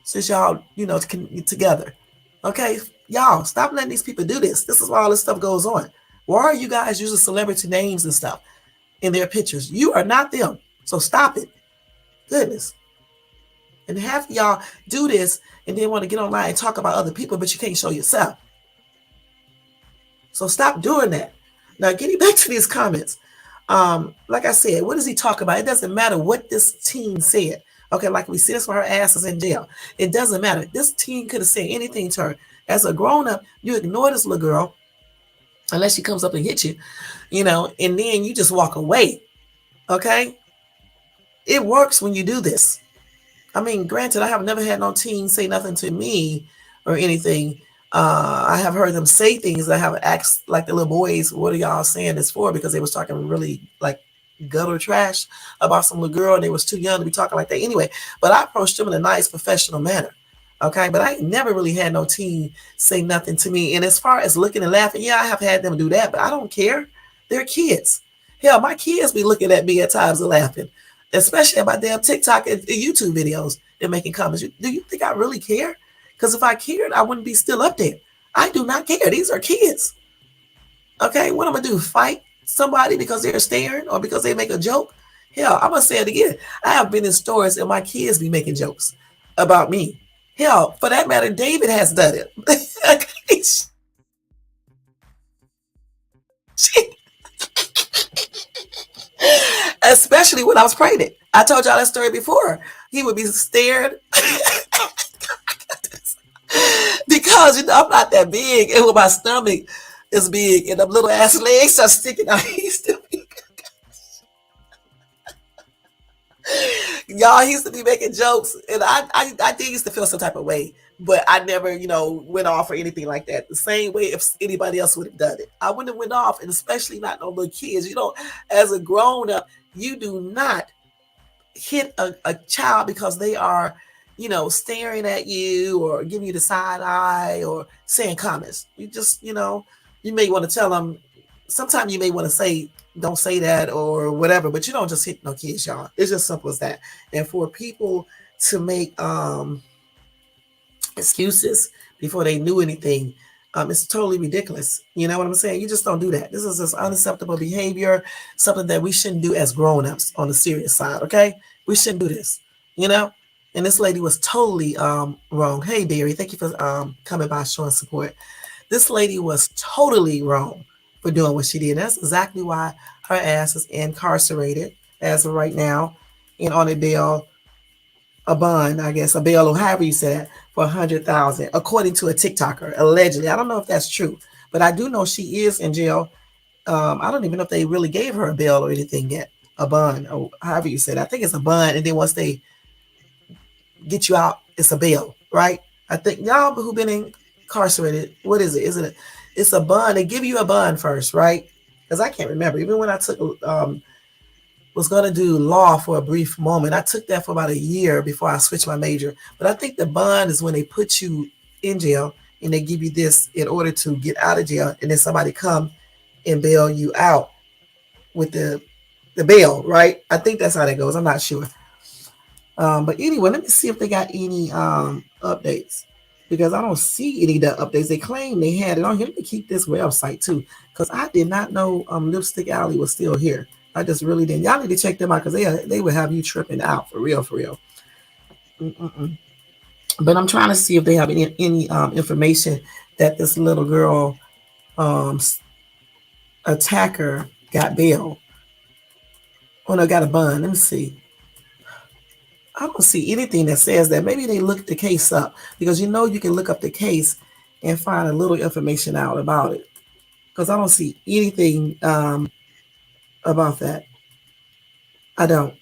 since y'all, together. Okay, y'all, stop letting these people do this. This is why all this stuff goes on. Why are you guys using celebrity names and stuff in their pictures? You are not them. So stop it. Goodness. And half of y'all do this and then want to get online and talk about other people, but you can't show yourself. So stop doing that. Now, getting back to these comments. Like I said, what does he talk about? It doesn't matter what this teen said. Okay, like we see this where her ass is in jail. It doesn't matter. This teen could have said anything to her. As a grown-up, you ignore this little girl unless she comes up and hits you, and then you just walk away. Okay? It works when you do this. I mean, granted, I have never had no teen say nothing to me or anything. I have heard them say things. I have asked, like, the little boys, what are y'all saying this for? Because they was talking really, like, gutter trash about some little girl, and they was too young to be talking like that anyway. But I approached them in a nice, professional manner. Okay, but I ain't never really had no teen say nothing to me. And as far as looking and laughing, yeah, I have had them do that, but I don't care. They're kids. Hell, my kids be looking at me at times and laughing, especially at my damn TikTok and YouTube videos and making comments. Do you think I really care? Because if I cared, I wouldn't be still up there. I do not care. These are kids. Okay, what I'm going to do? Fight somebody because they're staring or because they make a joke? Hell, I'm going to say it again. I have been in stores and my kids be making jokes about me. Hell, for that matter, David has done it. Okay. Especially when I was pregnant. I told y'all that story before. He would be stared because I'm not that big, and when my stomach is big and them little ass legs are sticking out, he's still big. Y'all, he used to be making jokes, and I did used to feel some type of way, but I never, went off or anything like that. The same way if anybody else would have done it, I wouldn't have went off, and especially not no little kids. As a grown up, you do not hit a child because they are, staring at you or giving you the side eye or saying comments. You just, you may want to tell them. Sometimes you may want to say, don't say that or whatever, but you don't just hit no kids, y'all. It's just simple as that. And for people to make excuses before they knew anything, It's totally ridiculous. You know what I'm saying? You just don't do that. This is just unacceptable behavior, something that we shouldn't do as grown-ups on the serious side, okay? We shouldn't do this, you know? And this lady was totally wrong. Hey, Barry, thank you for coming by showing support. This lady was totally wrong for doing what she did. That's exactly why her ass is incarcerated as of right now and on a bail, a bond, I guess, a bail or however you say that, for 100,000, according to a TikToker, allegedly. I don't know if that's true, but I do know she is in jail. I don't even know if they really gave her a bail or anything yet, a bond, or however you say that. I think it's a bond, and then once they get you out, it's a bail, right? I think y'all who've been incarcerated, what is it? Isn't it? It's a bond. They give you a bond first, right? Because I can't remember. Even when I took was going to do law for a brief moment. I took that for about a year before I switched my major. But I think the bond is when they put you in jail and they give you this in order to get out of jail, and then somebody come and bail you out with the bail, right? I think that's how that goes. I'm not sure. But anyway, let me see if they got any updates, because I don't see any of the updates. They claim they had it on here. Let me keep this website too, because I did not know Lipstick Alley was still here. I just really didn't. Y'all need to check them out, because they would have you tripping out for real, for real. But I'm trying to see if they have any information that this little girl attacker got bail. Oh no, got a bond. Let me see. I don't see anything that says that. Maybe they looked the case up, because you know you can look up the case and find a little information out about it. Because I don't see anything about that. I don't.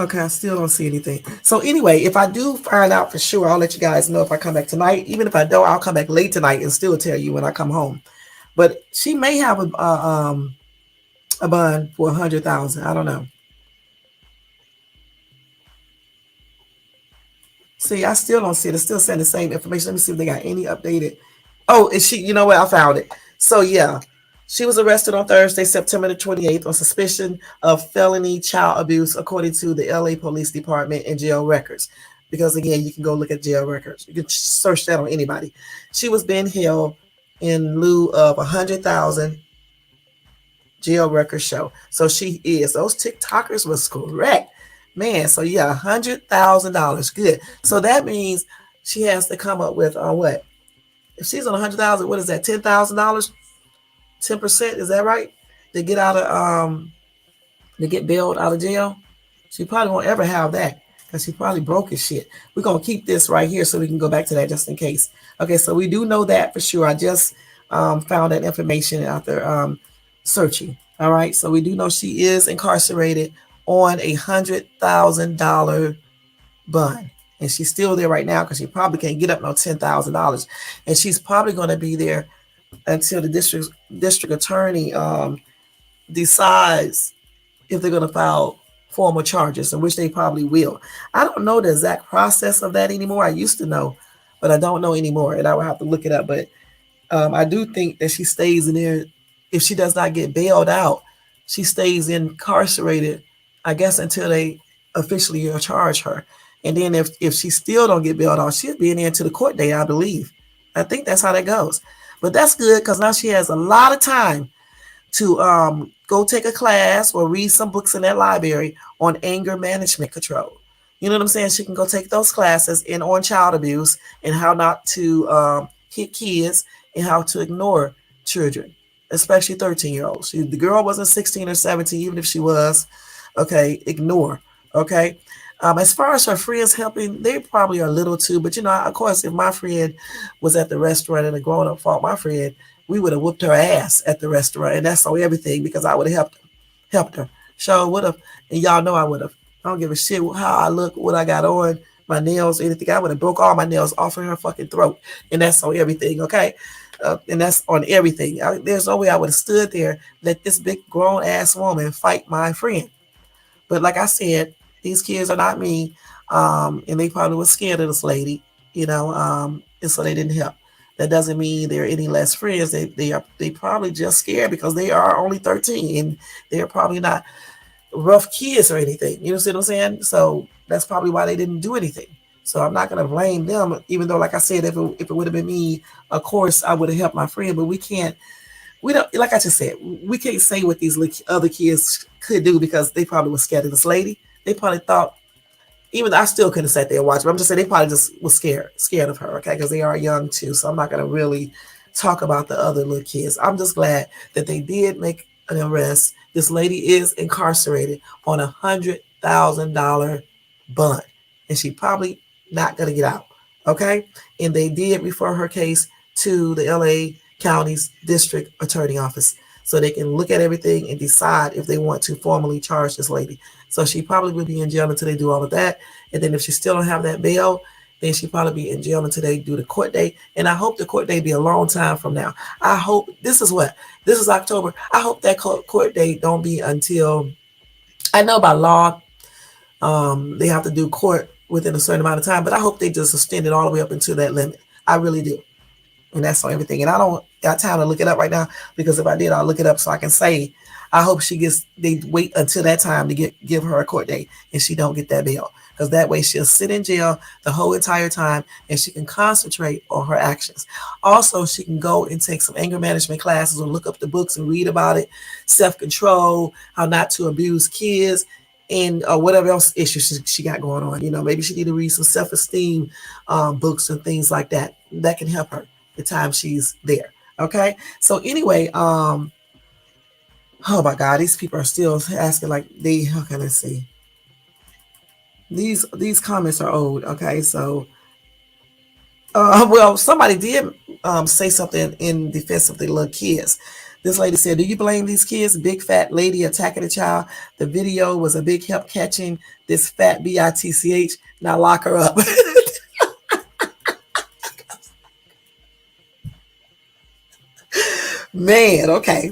Okay, I still don't see anything. So anyway, if I do find out for sure, I'll let you guys know if I come back tonight. Even if I don't, I'll come back late tonight and still tell you when I come home. But she may have a bond for 100,000. I don't know. See, I still don't see it. It's still saying the same information. Let me see if they got any updated. Oh, is she? You know what? I found it. So yeah, she was arrested on Thursday, September the 28th, on suspicion of felony child abuse, according to the LA Police Department and jail records. Because again, you can go look at jail records. You can search that on anybody. She was being held in lieu of 100,000. Jail records show. So she is. Those TikTokers was correct. Man, so yeah, $100,000. Good. So that means she has to come up with what? If she's on 100,000, what is that? $10,000? 10%? Is that right? To get out of to get bailed out of jail. She probably won't ever have that, because she probably broke his shit. We're gonna keep this right here so we can go back to that just in case. Okay, so we do know that for sure. I just found that information after searching. All right, so we do know she is incarcerated on $100,000 bond, and she's still there right now because she probably can't get up no $10,000, and she's probably going to be there until the district attorney decides if they're going to file formal charges, in which they probably will. I don't know the exact process of that anymore. I used to know, but I don't know anymore, and I will have to look it up. But I do think that she stays in there. If she does not get bailed out, she stays incarcerated, I guess, until they officially charge her. And then if she still don't get bailed out, she'll be in there until the court date, I believe. I think that's how that goes. But that's good, because now she has a lot of time to go take a class or read some books in that library on anger management control. You know what I'm saying? She can go take those classes on child abuse and how not to hit kids and how to ignore children, especially 13-year-olds. The girl wasn't 16 or 17, even if she was. Okay, ignore. Okay. As far as her friends helping, they probably are little too. But, you know, of course, if my friend was at the restaurant and a grown-up fought my friend, we would have whooped her ass at the restaurant. And that's on everything, because I would have helped her. Sure would have. And y'all know I would have. I don't give a shit how I look, what I got on, my nails, anything. I would have broke all my nails off of her fucking throat. And that's on everything, okay? And that's on everything. There's no way I would have stood there, let this big grown-ass woman fight my friend. But like I said, these kids are not me, and they probably were scared of this lady, you know, and so they didn't help. That doesn't mean they're any less friends. They probably just scared because they are only 13, and they're probably not rough kids or anything. You know what I'm saying? So that's probably why they didn't do anything. So I'm not going to blame them, even though, like I said, if it would have been me, of course, I would have helped my friend. But we don't, like I just said, we can't say what these other kids could do because they probably were scared of this lady. They probably thought, even I still couldn't sit there and watch, but I'm just saying they probably just was scared of her, okay, because they are young too. So I'm not going to really talk about the other little kids. I'm just glad that they did make an arrest. This lady is incarcerated on $100,000 bond, and she probably not going to get out, okay? And they did refer her case to the LA County's District Attorney Office so they can look at everything and decide if they want to formally charge this lady. So she probably will be in jail until they do all of that. And then if she still don't have that bail, then she probably be in jail until they do the court date. And I hope the court date be a long time from now. I hope this is October. I hope that court date don't be until, I know by law, they have to do court within a certain amount of time, but I hope they just extend it all the way up until that limit. I really do. And that's on everything. And I don't got time to look it up right now because if I did, I'll look it up so I can say, I hope they wait until that time to give her a court date and she don't get that bail. Because that way she'll sit in jail the whole entire time and she can concentrate on her actions. Also, she can go and take some anger management classes or look up the books and read about it, self-control, how not to abuse kids, and whatever else issues she got going on. Maybe she need to read some self-esteem books and things like that. That can help her the time she's there. Okay. So anyway, oh my God, these people are still asking how can I see? These comments are old. Okay. So, well, somebody did say something in defense of the little kids. This lady said, do you blame these kids? Big fat lady attacking a child. The video was a big help catching this fat bitch. Now lock her up. Man, okay.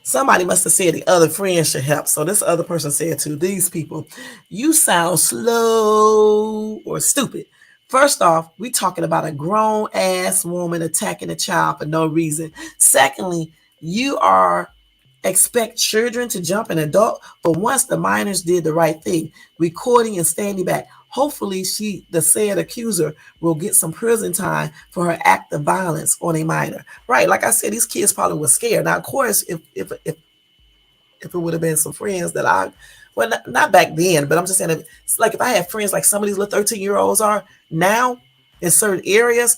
Somebody must have said the other friend should help. So this other person said to these people, you sound slow or stupid. First off, we talking about a grown ass woman attacking a child for no reason. Secondly, you expect children to jump an adult, but once the minors did the right thing, recording and standing back, hopefully the said accuser will get some prison time for her act of violence on a minor. Right, like I said, these kids probably were scared. Now, of course, if it would have been some friends that not back then, but I'm just saying, it's like if I had friends like some of these little 13-year-olds are now in certain areas,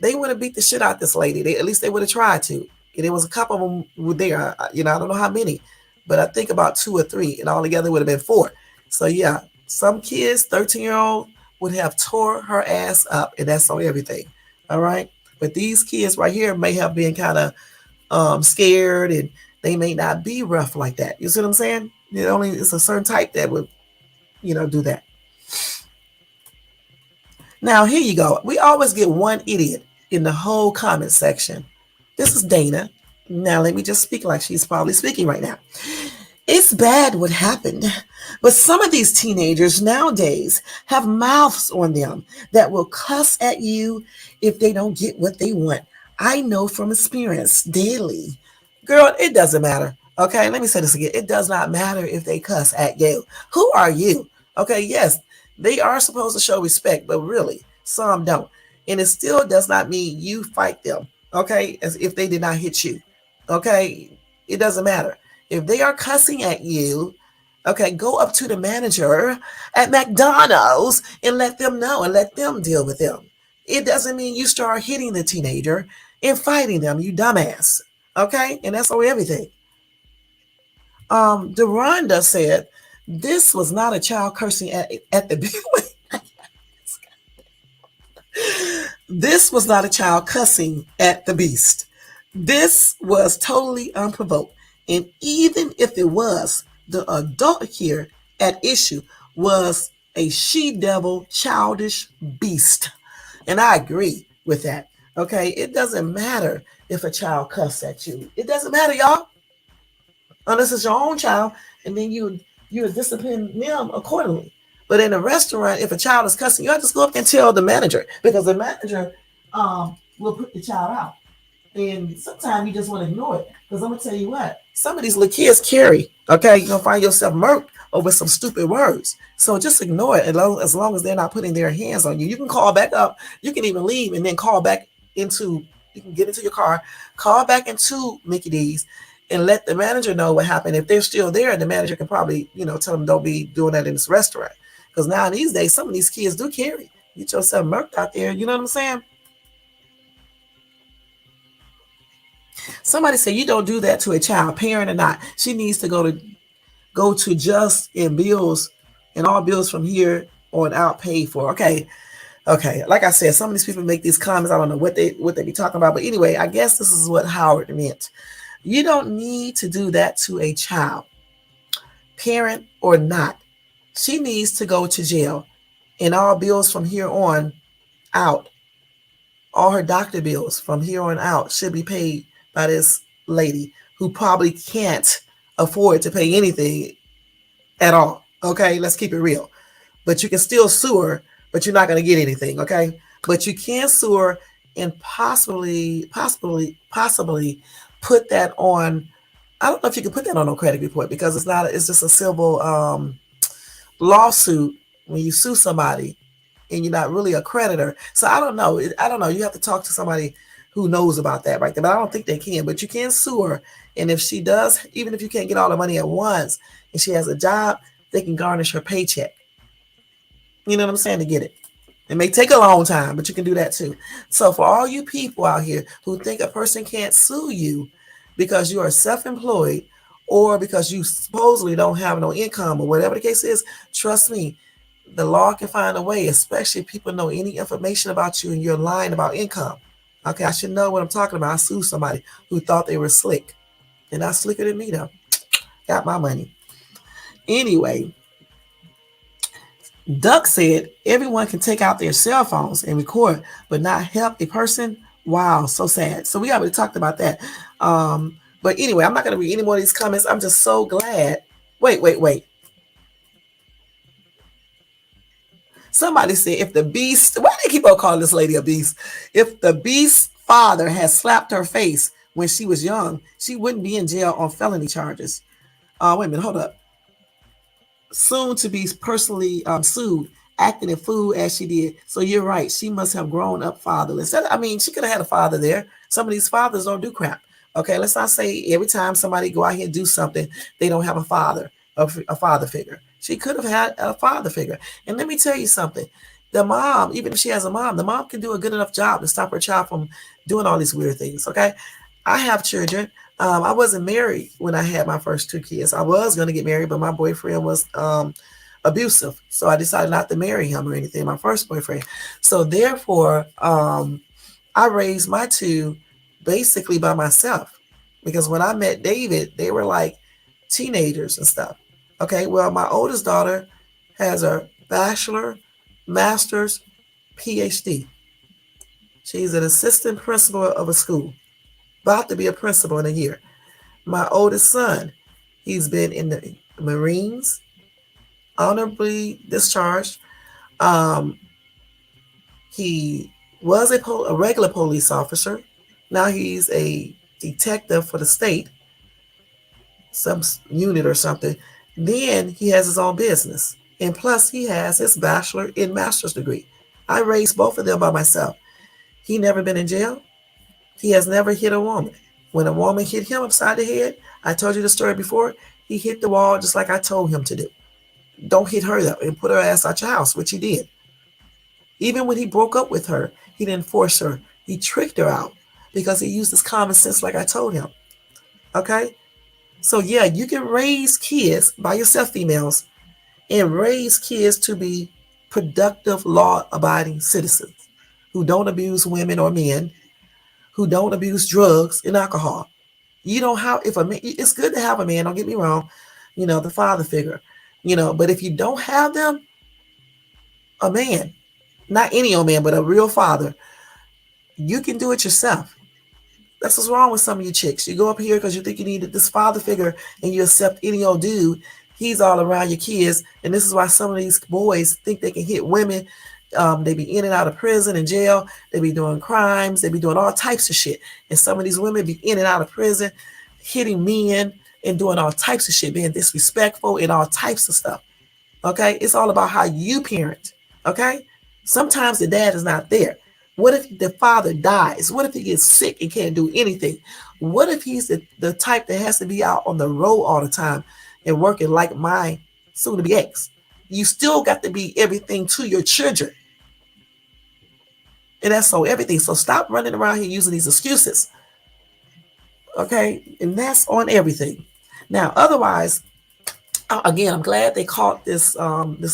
they would have beat the shit out this lady. At least they would have tried to. And there was a couple of them were there. I don't know how many, but I think about 2 or 3, and all together would have been 4. So yeah, some kids, 13-year-old, would have tore her ass up, and that's on everything. All right, but these kids right here may have been kind of scared, and they may not be rough like that. You see what I'm saying? It's a certain type that would, do that. Now here you go. We always get one idiot in the whole comment section. This is Dana. Now let me just speak like she's probably speaking right now. It's bad what happened, but some of these teenagers nowadays have mouths on them that will cuss at you if they don't get what they want. I know from experience daily. Girl, it doesn't matter. Okay, let me say this again. It does not matter if they cuss at you. Who are you? Okay, yes, they are supposed to show respect, but really, some don't. And it still does not mean you fight them. Okay, as if they did not hit you. Okay, it doesn't matter. If they are cussing at you, okay, go up to the manager at McDonald's and let them know and let them deal with them. It doesn't mean you start hitting the teenager and fighting them, you dumbass. Okay, and that's on everything. Deronda said, this was not a child cursing at the This was not a child cussing at the beast. This was totally unprovoked. And even if it was, the adult here at issue was a she-devil childish beast. And I agree with that. Okay, it doesn't matter if a child cuss at you. It doesn't matter, y'all. Unless it's your own child, and then you discipline them accordingly. But in a restaurant, if a child is cussing, you have to just go up and tell the manager, because the manager will put the child out. And sometimes you just want to ignore it. Because I'm going to tell you what, some of these little kids carry, Okay, you're gonna find yourself murked over some stupid words. So just ignore it as long as they're not putting their hands on you. You can call back up. You can even leave and then call back into. You can get into your car, call back into Mickey D's, and let the manager know what happened. If they're still there, the manager can probably tell them don't be doing that in this restaurant. Because now these days, some of these kids do carry. Get yourself murked out there. You know what I'm saying? Somebody said you don't do that to a child, parent or not. She needs to go to just in bills and all bills from here on out paid for. Okay. Like I said, some of these people make these comments. I don't know what they be talking about, but anyway, I guess this is what Howard meant. You don't need to do that to a child, parent or not. She needs to go to jail, and all bills from here on out, all her doctor bills from here on out should be paid by this lady who probably can't afford to pay anything at all. Okay, let's keep it real. But you can still sue her, but you're not going to get anything. Okay, but you can sue her and possibly put that on. I don't know if you can put that on a credit report because it's not. It's just a civil lawsuit when you sue somebody and you're not really a creditor. So I don't know. You have to talk to somebody who knows about that right there. But I don't think they can. But you can sue her. And if she does, even if you can't get all the money at once and she has a job, they can garnish her paycheck. You know what I'm saying? To get it. It may take a long time, but you can do that too. So for all you people out here who think a person can't sue you because you are self-employed or because you supposedly don't have no income or whatever the case is, trust me, the law can find a way, especially if people know any information about you and you're lying about income. Okay, I should know what I'm talking about. I sued somebody who thought they were slick. They're not slicker than me, though. Got my money. Anyway, Duck said everyone can take out their cell phones and record, but not help a person. Wow, so sad. So we already talked about that. But anyway, I'm not going to read any more of these comments. I'm just so glad. Wait. Somebody said if the beast, why do they keep on calling this lady a beast? If the beast's father had slapped her face when she was young, she wouldn't be in jail on felony charges. Wait a minute, hold up. Soon to be personally sued, acting a fool as she did. So you're right. She must have grown up fatherless. I mean, she could have had a father there. Some of these fathers don't do crap. Okay, let's not say every time somebody go out here and do something, they don't have a father figure. She could have had a father figure. And let me tell you something. The mom, even if she has a mom, the mom can do a good enough job to stop her child from doing all these weird things. Okay, I have children. I wasn't married when I had my first 2 kids. I was going to get married, but my boyfriend was abusive. So I decided not to marry him or anything, my first boyfriend. So therefore, I raised my 2 basically by myself. Because when I met David, they were like teenagers and stuff. Okay, well, my oldest daughter has a bachelor, master's, PhD. She's an assistant principal of a school. About to be a principal in a year. My oldest son, he's been in the Marines, honorably discharged. He was a regular police officer. Now he's a detective for the state, some unit or something. Then he has his own business. And plus he has his bachelor and master's degree. I raised both of them by myself. He never been in jail. He has never hit a woman. When a woman hit him upside the head, I told you the story before, he hit the wall just like I told him to do. Don't hit her though and put her ass out your house, which he did. Even when he broke up with her, he didn't force her. He tricked her out because he used his common sense like I told him. Okay? So yeah, you can raise kids by yourself, females, and raise kids to be productive, law-abiding citizens who don't abuse women or men, who don't abuse drugs and alcohol. You don't have, if a man, it's good to have a man, don't get me wrong, the father figure, but if you don't have them, a man, not any old man, but a real father, you can do it yourself. That's what's wrong with some of you chicks. You go up here because you think you need this father figure and you accept any old dude. He's all around your kids. And this is why some of these boys think they can hit women. They be in and out of prison and jail. They be doing crimes. They be doing all types of shit. And some of these women be in and out of prison, hitting men, and doing all types of shit, being disrespectful and all types of stuff. Okay, it's all about how you parent. Okay, sometimes the dad is not there. What if the father dies? What if he gets sick and can't do anything? What if he's the type that has to be out on the road all the time and working like my soon to be ex? You still got to be everything to your children. And that's so everything. So stop running around here using these excuses. Okay, and that's on everything. Now, otherwise, again, I'm glad they caught this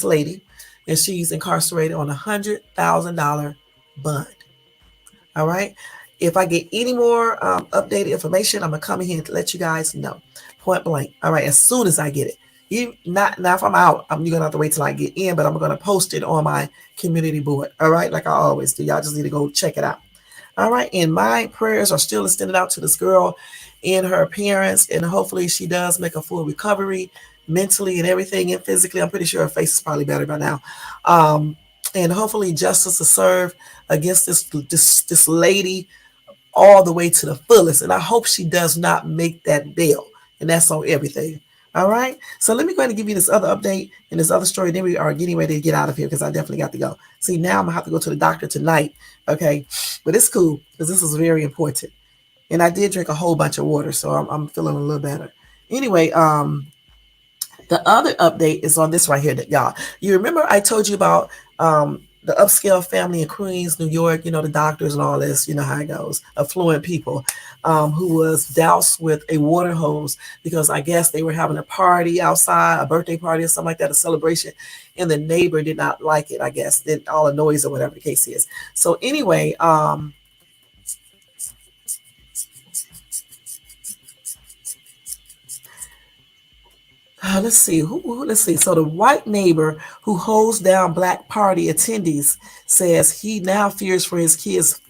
lady, and she's incarcerated on $100,000 bond. All right. If I get any more updated information, I'm gonna come in here to let you guys know, point blank. All right, as soon as I get it. Not if I'm out, you're gonna have to wait till I get in, but I'm gonna post it on my community board. All right, like I always do. Y'all just need to go check it out. All right, and my prayers are still extended out to this girl and her parents, and hopefully she does make a full recovery mentally and everything, and physically. I'm pretty sure her face is probably better by now. And hopefully justice is served against this lady all the way to the fullest. And I hope she does not make that bail. And that's on everything. All right. So let me go ahead and give you this other update and this other story. Then we are getting ready to get out of here because I definitely got to go. See, now I'm going to have to go to the doctor tonight. Okay. But it's cool because this is very important. And I did drink a whole bunch of water. So I'm feeling a little better. Anyway, the other update is on this right here, that y'all. You remember I told you about the upscale family in Queens, New York, you know, the doctors and all this, you know how it goes, affluent people, who was doused with a water hose because I guess they were having a party outside, a birthday party or something like that, a celebration, and the neighbor did not like it, I guess, did all the noise or whatever the case is. So anyway, let's see. Let's see. So the white neighbor who holds down black party attendees says he now fears for his kids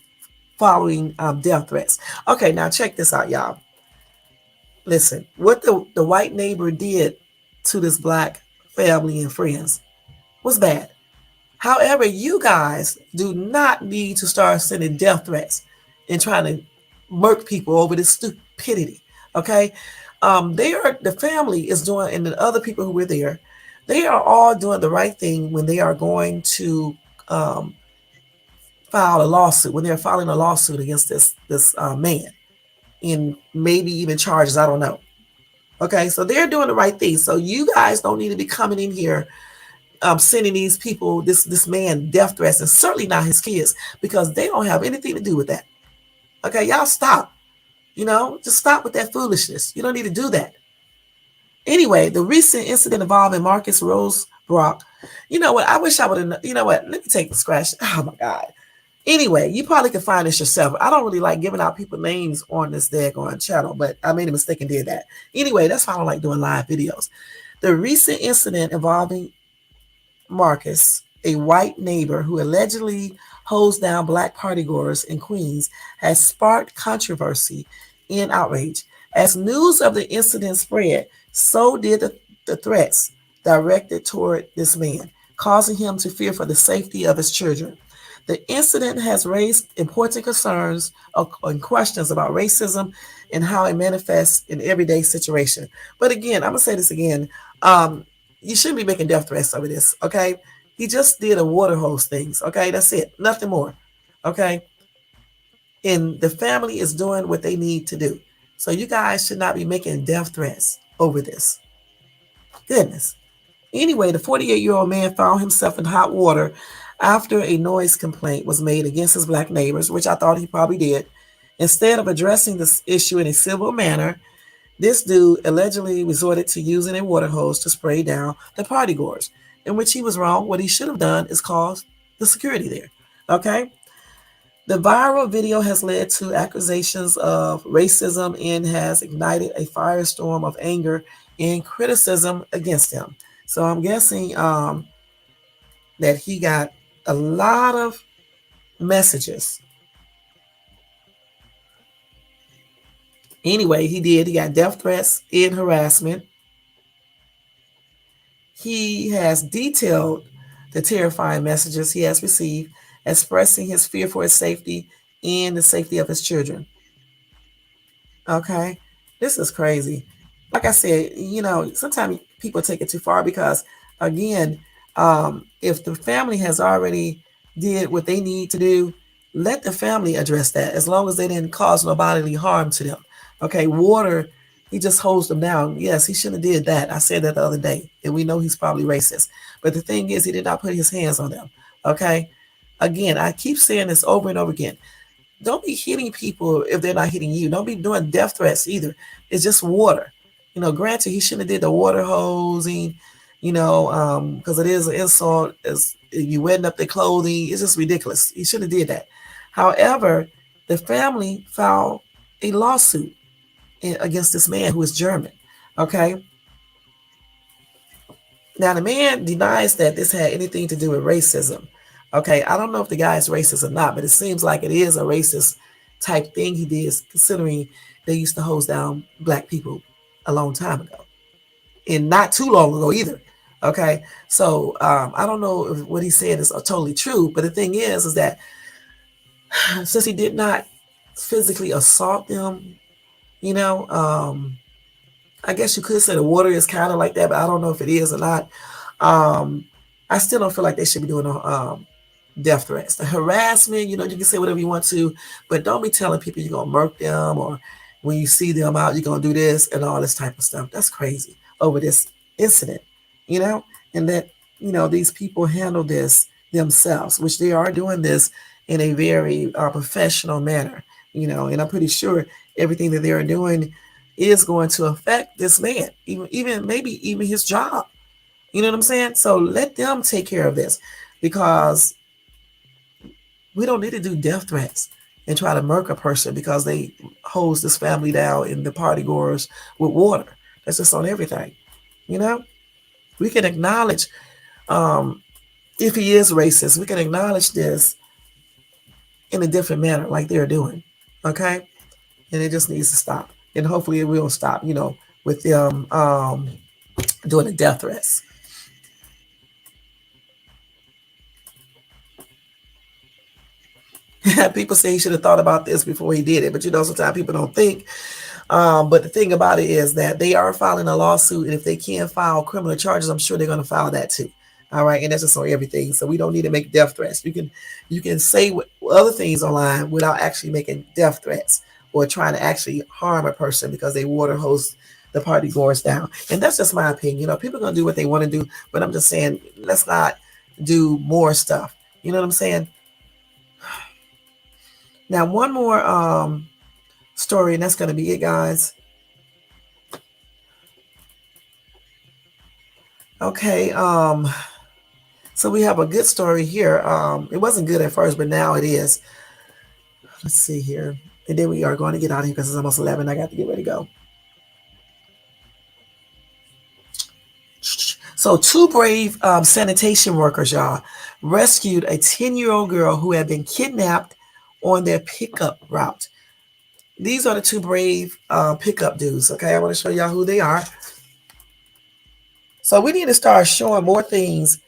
following death threats. Okay, now check this out, y'all. Listen, what the white neighbor did to this black family and friends was bad. However, you guys do not need to start sending death threats and trying to murk people over this stupidity. Okay. The family is doing, and the other people who were there, they are all doing the right thing when they are going to file a lawsuit, when they're filing a lawsuit against this man, and maybe even charges, I don't know. Okay, so they're doing the right thing. So you guys don't need to be coming in here sending these people, this man, death threats, and certainly not his kids, because they don't have anything to do with that. Okay, y'all stop. You know, just stop with that foolishness. You don't need to do that. Anyway, the recent incident involving Marcus Rosebrook, you know what? I wish I would have, you know what? Let me take the scratch. Oh my God. Anyway, you probably can find this yourself. I don't really like giving out people's names on this daggone channel, but I made a mistake and did that. Anyway, that's why I don't like doing live videos. The recent incident involving Marcus, a white neighbor who allegedly hosed down black partygoers in Queens, has sparked controversy and outrage. As news of the incident spread, so did the threats directed toward this man, causing him to fear for the safety of his children. The incident has raised important concerns and questions about racism and how it manifests in everyday situation. But again, I'm going to say this again. You shouldn't be making death threats over this, okay? He just did a water hose things, okay? That's it. Nothing more, okay? And the family is doing what they need to do. So you guys should not be making death threats over this. Goodness. Anyway, the 48-year-old man found himself in hot water after a noise complaint was made against his black neighbors, which I thought he probably did. Instead of addressing this issue in a civil manner, this dude allegedly resorted to using a water hose to spray down the partygoers, in which he was wrong. What he should have done is call the security there. Okay? The viral video has led to accusations of racism and has ignited a firestorm of anger and criticism against him. So I'm guessing that he got a lot of messages. Anyway, he did. He got death threats and harassment. He has detailed the terrifying messages he has received, expressing his fear for his safety and the safety of his children. Okay, this is crazy. like I said, sometimes people take it too far because, again, if the family has already did what they need to do, let the family address that as long as they didn't cause no bodily harm to them. Okay, water, he just holds them down. Yes, he shouldn't have did that. I said that the other day, and we know he's probably racist. But the thing is, he did not put his hands on them. Okay, again, I keep saying this over and over again. Don't be hitting people if they're not hitting you. Don't be doing death threats either. It's just water. Granted, he shouldn't have did the water hosing, because it is an insult. As you wetting up their clothing, it's just ridiculous. He shouldn't have did that. However, the family filed a lawsuit against this man who is German. Okay. Now the man denies that this had anything to do with racism. Okay, I don't know if the guy is racist or not, but it seems like it is a racist type thing he did, considering they used to hose down black people a long time ago, and not too long ago either. Okay, so I don't know if what he said is totally true, but the thing is that since he did not physically assault them, I guess you could say the water is kind of like that, but I don't know if it is or not. I still don't feel like they should be doing death threats. The harassment, you can say whatever you want to, but don't be telling people you're going to murk them, or when you see them out, you're going to do this and all this type of stuff. That's crazy over this incident, and that, these people handle this themselves, which they are doing this in a very professional manner, and I'm pretty sure everything that they're doing is going to affect this man, even maybe even his job. You know what I'm saying? So let them take care of this, because we don't need to do death threats and try to murk a person because they hose this family down in the party goers with water. That's just on everything. We can acknowledge if he is racist, we can acknowledge this in a different manner like they're doing. Okay? And it just needs to stop. And hopefully it will stop, with them doing the death threats. People say he should have thought about this before he did it, but sometimes people don't think. But the thing about it is that they are filing a lawsuit, and if they can't file criminal charges, I'm sure they're going to file that too. All right, and that's just on everything. So we don't need to make death threats. You can say other things online without actually making death threats or trying to actually harm a person because they water hose the party goers down. And that's just my opinion. People are going to do what they want to do, but I'm just saying, let's not do more stuff. You know what I'm saying? Now, one more story, and that's going to be it, guys. Okay, so we have a good story here. It wasn't good at first, but now it is. Let's see here. And then we are going to get out of here because it's almost 11. I got to get ready to go. So 2 brave sanitation workers, y'all, rescued a 10-year-old girl who had been kidnapped on their pickup route. These are the 2 brave pickup dudes. Okay, I want to show y'all who they are. So we need to start showing more things,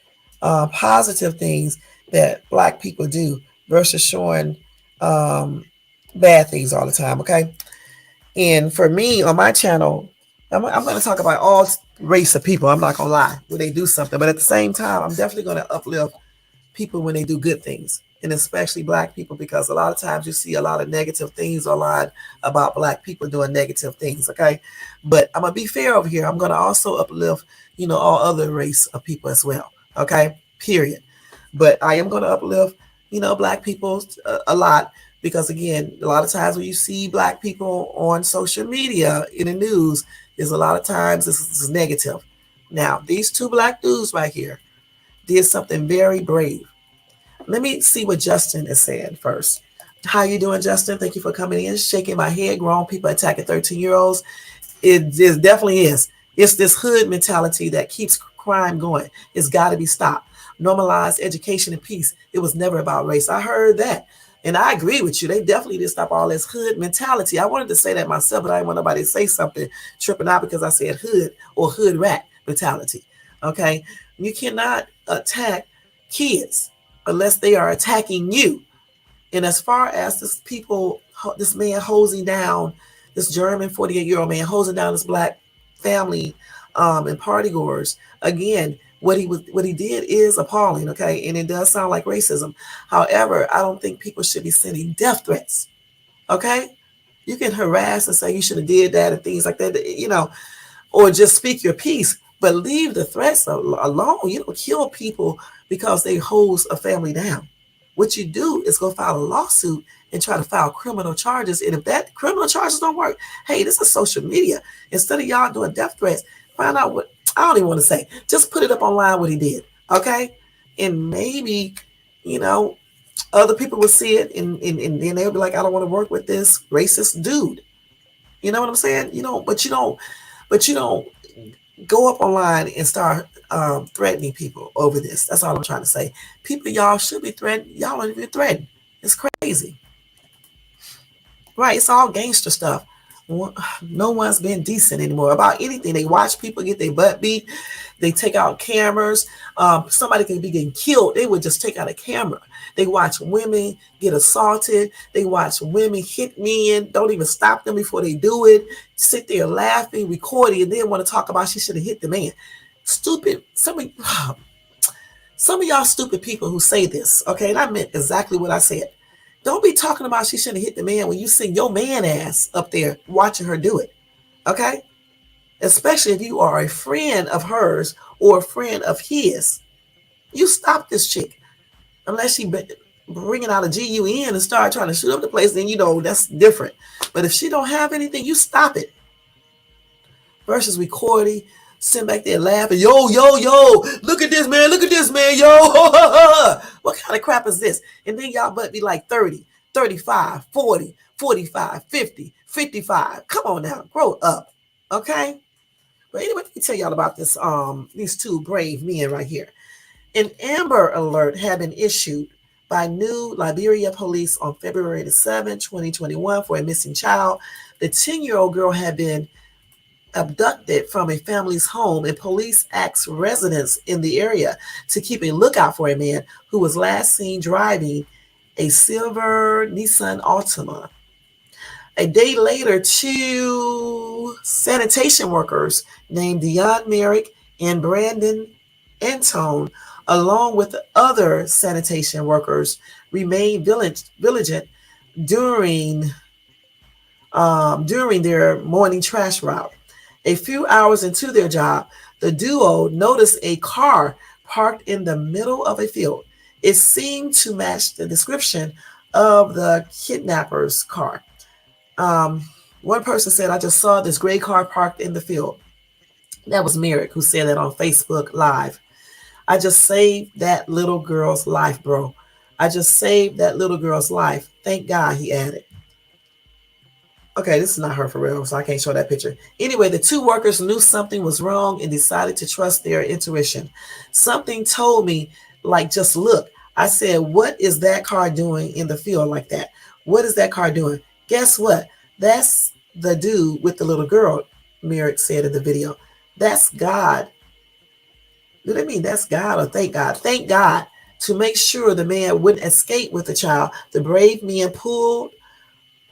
positive things that Black people do versus showing bad things all the time. Okay, and for me on my channel, I'm going to talk about all race of people. I'm not going to lie when they do something, but at the same time, I'm definitely going to uplift people when they do good things, and especially Black people, because a lot of times you see a lot of negative things online about Black people doing negative things. Okay, but I'm gonna be fair over here. I'm going to also uplift, all other race of people as well. Okay, period. But I am going to uplift, Black people a lot, because again, a lot of times when you see Black people on social media in the news, is a lot of times this is negative. Now, these 2 Black dudes right here did something very brave. Let me see what Justin is saying first. How you doing, Justin? Thank you for coming in. Shaking my head. Grown people attacking 13-year-olds. It definitely is. It's this hood mentality that keeps crime going. It's got to be stopped. Normalize education and peace. It was never about race. I heard that. And I agree with you. They definitely did stop all this hood mentality. I wanted to say that myself, but I didn't want nobody to say something tripping out because I said hood or hood rat mentality. Okay? You cannot attack kids unless they are attacking you. And as far as this man hosing down, this German 48-year-old man hosing down this Black family and party goers. Again, what he did is appalling, okay, and it does sound like racism. However, I don't think people should be sending death threats. Okay, you can harass and say you should have did that and things like that, or just speak your piece, but leave the threats alone. You don't kill people because they hose a family down. What you do is go file a lawsuit and try to file criminal charges. And if that criminal charges don't work, hey, this is social media. Instead of y'all doing death threats, find out what, I don't even want to say. Just put it up online what he did, okay? And maybe, other people will see it and then they'll be like, I don't want to work with this racist dude. You know what I'm saying? But you don't go up online and start threatening people over this. That's all I'm trying to say. People, y'all should be threatened. Y'all don't even threaten. It's crazy. Right, it's all gangster stuff. No one's been decent anymore about anything. They watch people get their butt beat. They take out cameras. Somebody could be getting killed. They would just take out a camera. They watch women get assaulted. They watch women hit men. Don't even stop them before they do it. Sit there laughing, recording, and then want to talk about she should have hit the man. Stupid. Some of y'all stupid people who say this, okay? And I meant exactly what I said. Don't be talking about she shouldn't hit the man when you seen your man ass up there watching her do it, okay? Especially if you are a friend of hers or a friend of his. You stop this chick. Unless she bringing out a GUN and start trying to shoot up the place, then that's different. But if she don't have anything, you stop it. Versus recording, sitting back there laughing, yo, look at this, man, yo. What kind of crap is this? And then y'all but be like 30, 35, 40, 45, 50, 55. Come on now, grow up, okay? But anyway, let me tell y'all about this. These two brave men right here. An Amber Alert had been issued by New Liberia police on February the 7th, 2021 for a missing child. The 10-year-old girl had been abducted from a family's home, and police asked residents in the area to keep a lookout for a man who was last seen driving a silver Nissan Altima. A day later, two sanitation workers named Dion Merrick and Brandon Antone, along with other sanitation workers, remained vigilant during their morning trash route. A few hours into their job, the duo noticed a car parked in the middle of a field. It seemed to match the description of the kidnapper's car. One person said, I just saw this gray car parked in the field. That was Merrick who said that on Facebook Live. I just saved that little girl's life, bro. I just saved that little girl's life. Thank God, he added. Okay, this is not her for real, so I can't show that picture. Anyway, the two workers knew something was wrong and decided to trust their intuition. Something told me, like, just look. I said, what is that car doing in the field like that? What is that car doing? Guess what? That's the dude with the little girl, Merrick said in the video. That's God. What do you mean? That's God or thank God? Thank God. To make sure the man wouldn't escape with the child, the brave men pulled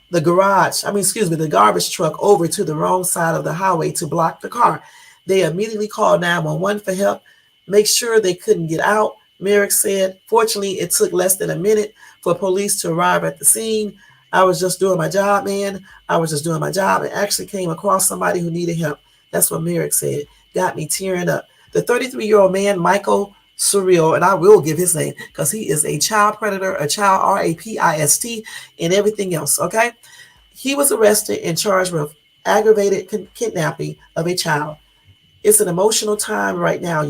the garbage truck over to the wrong side of the highway to block the car. They immediately called 911 for help. Make sure they couldn't get out, Merrick said. Fortunately, it took less than a minute for police to arrive at the scene. I was just doing my job, man. I was just doing my job and actually came across somebody who needed help. That's what Merrick said. Got me tearing up. The 33-year-old man, Michael Surreal, and I will give his name because he is a child predator, a child rapist, and everything else, okay? He was arrested and charged with aggravated kidnapping of a child. It's an emotional time right now,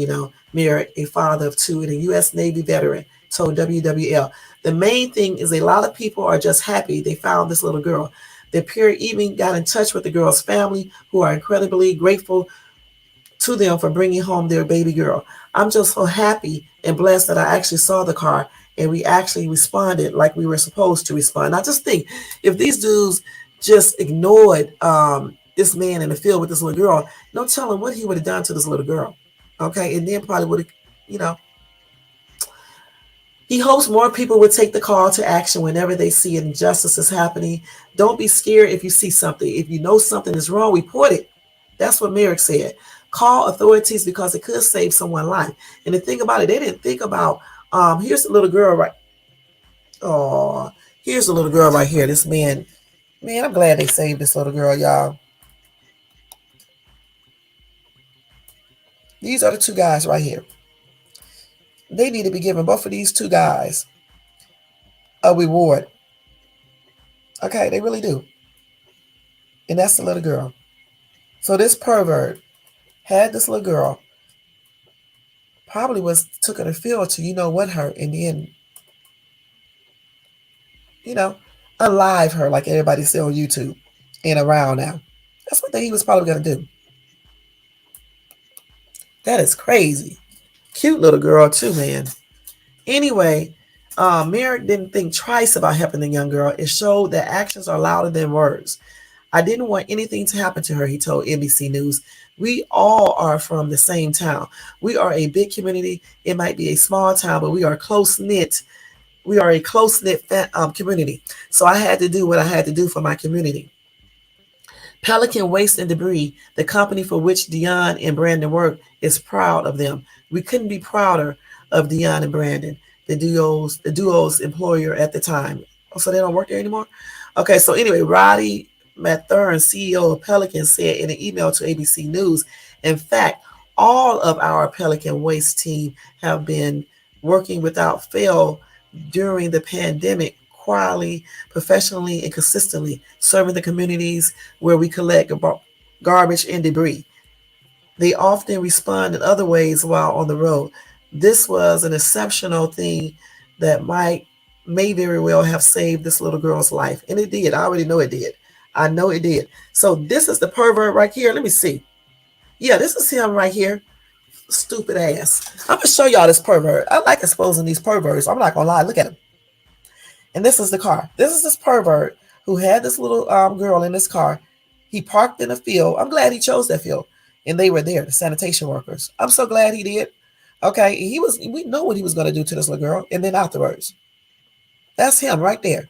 Merrick, a father of two and a U.S. Navy veteran, told WWL. The main thing is a lot of people are just happy they found this little girl. The peer even got in touch with the girl's family, who are incredibly grateful to them for bringing home their baby girl. I'm just so happy and blessed that I actually saw the car and we actually responded like we were supposed to respond. Now just think, if these dudes just ignored this man in the field with this little girl, no telling what he would have done to this little girl. Okay, and then probably would have, He hopes more people would take the call to action whenever they see injustices happening. Don't be scared if you see something. If you know something is wrong, report it. That's what Merrick said. Call authorities because it could save someone's life. And the thing about it, they didn't think about. Here's a little girl right. Oh, here's a little girl right here. This man, I'm glad they saved this little girl, y'all. These are the two guys right here. They need to be giving both of these two guys a reward. Okay, they really do. And that's the little girl. So this pervert had this little girl, probably took her to field to what hurt, and then, you know, unlive her like everybody see on YouTube and around now. That's what he was probably gonna do. That is crazy. Cute little girl too, man. Anyway, Merrick didn't think twice about helping the young girl. It showed that actions are louder than words. I didn't want anything to happen to her, he told NBC News. We all are from the same town. We are a big community. It might be a small town, but we are close knit. We are a close knit community. So I had to do what I had to do for my community. Pelican Waste and Debris, the company for which Dion and Brandon work, is proud of them. We couldn't be prouder of Dion and Brandon, the duo's employer at the time. Oh, so they don't work there anymore? Okay, so anyway, Roddy Mathern, CEO of Pelican, said in an email to ABC News, in fact, all of our Pelican Waste team have been working without fail during the pandemic, quietly, professionally, and consistently serving the communities where we collect garbage and debris. They often respond in other ways while on the road. This was an exceptional thing that may very well have saved this little girl's life. And it did. I already know it did. I know it did. So this is the pervert right here. Let me see. Yeah, this is him right here. Stupid ass. I'm going to show y'all this pervert. I like exposing these perverts. I'm not going to lie. Look at him. And this is the car. This is this pervert who had this little girl in this car. He parked in a field. I'm glad he chose that field. And they were there, the sanitation workers. I'm so glad he did. Okay, we know what he was going to do to this little girl. And then afterwards. That's him right there.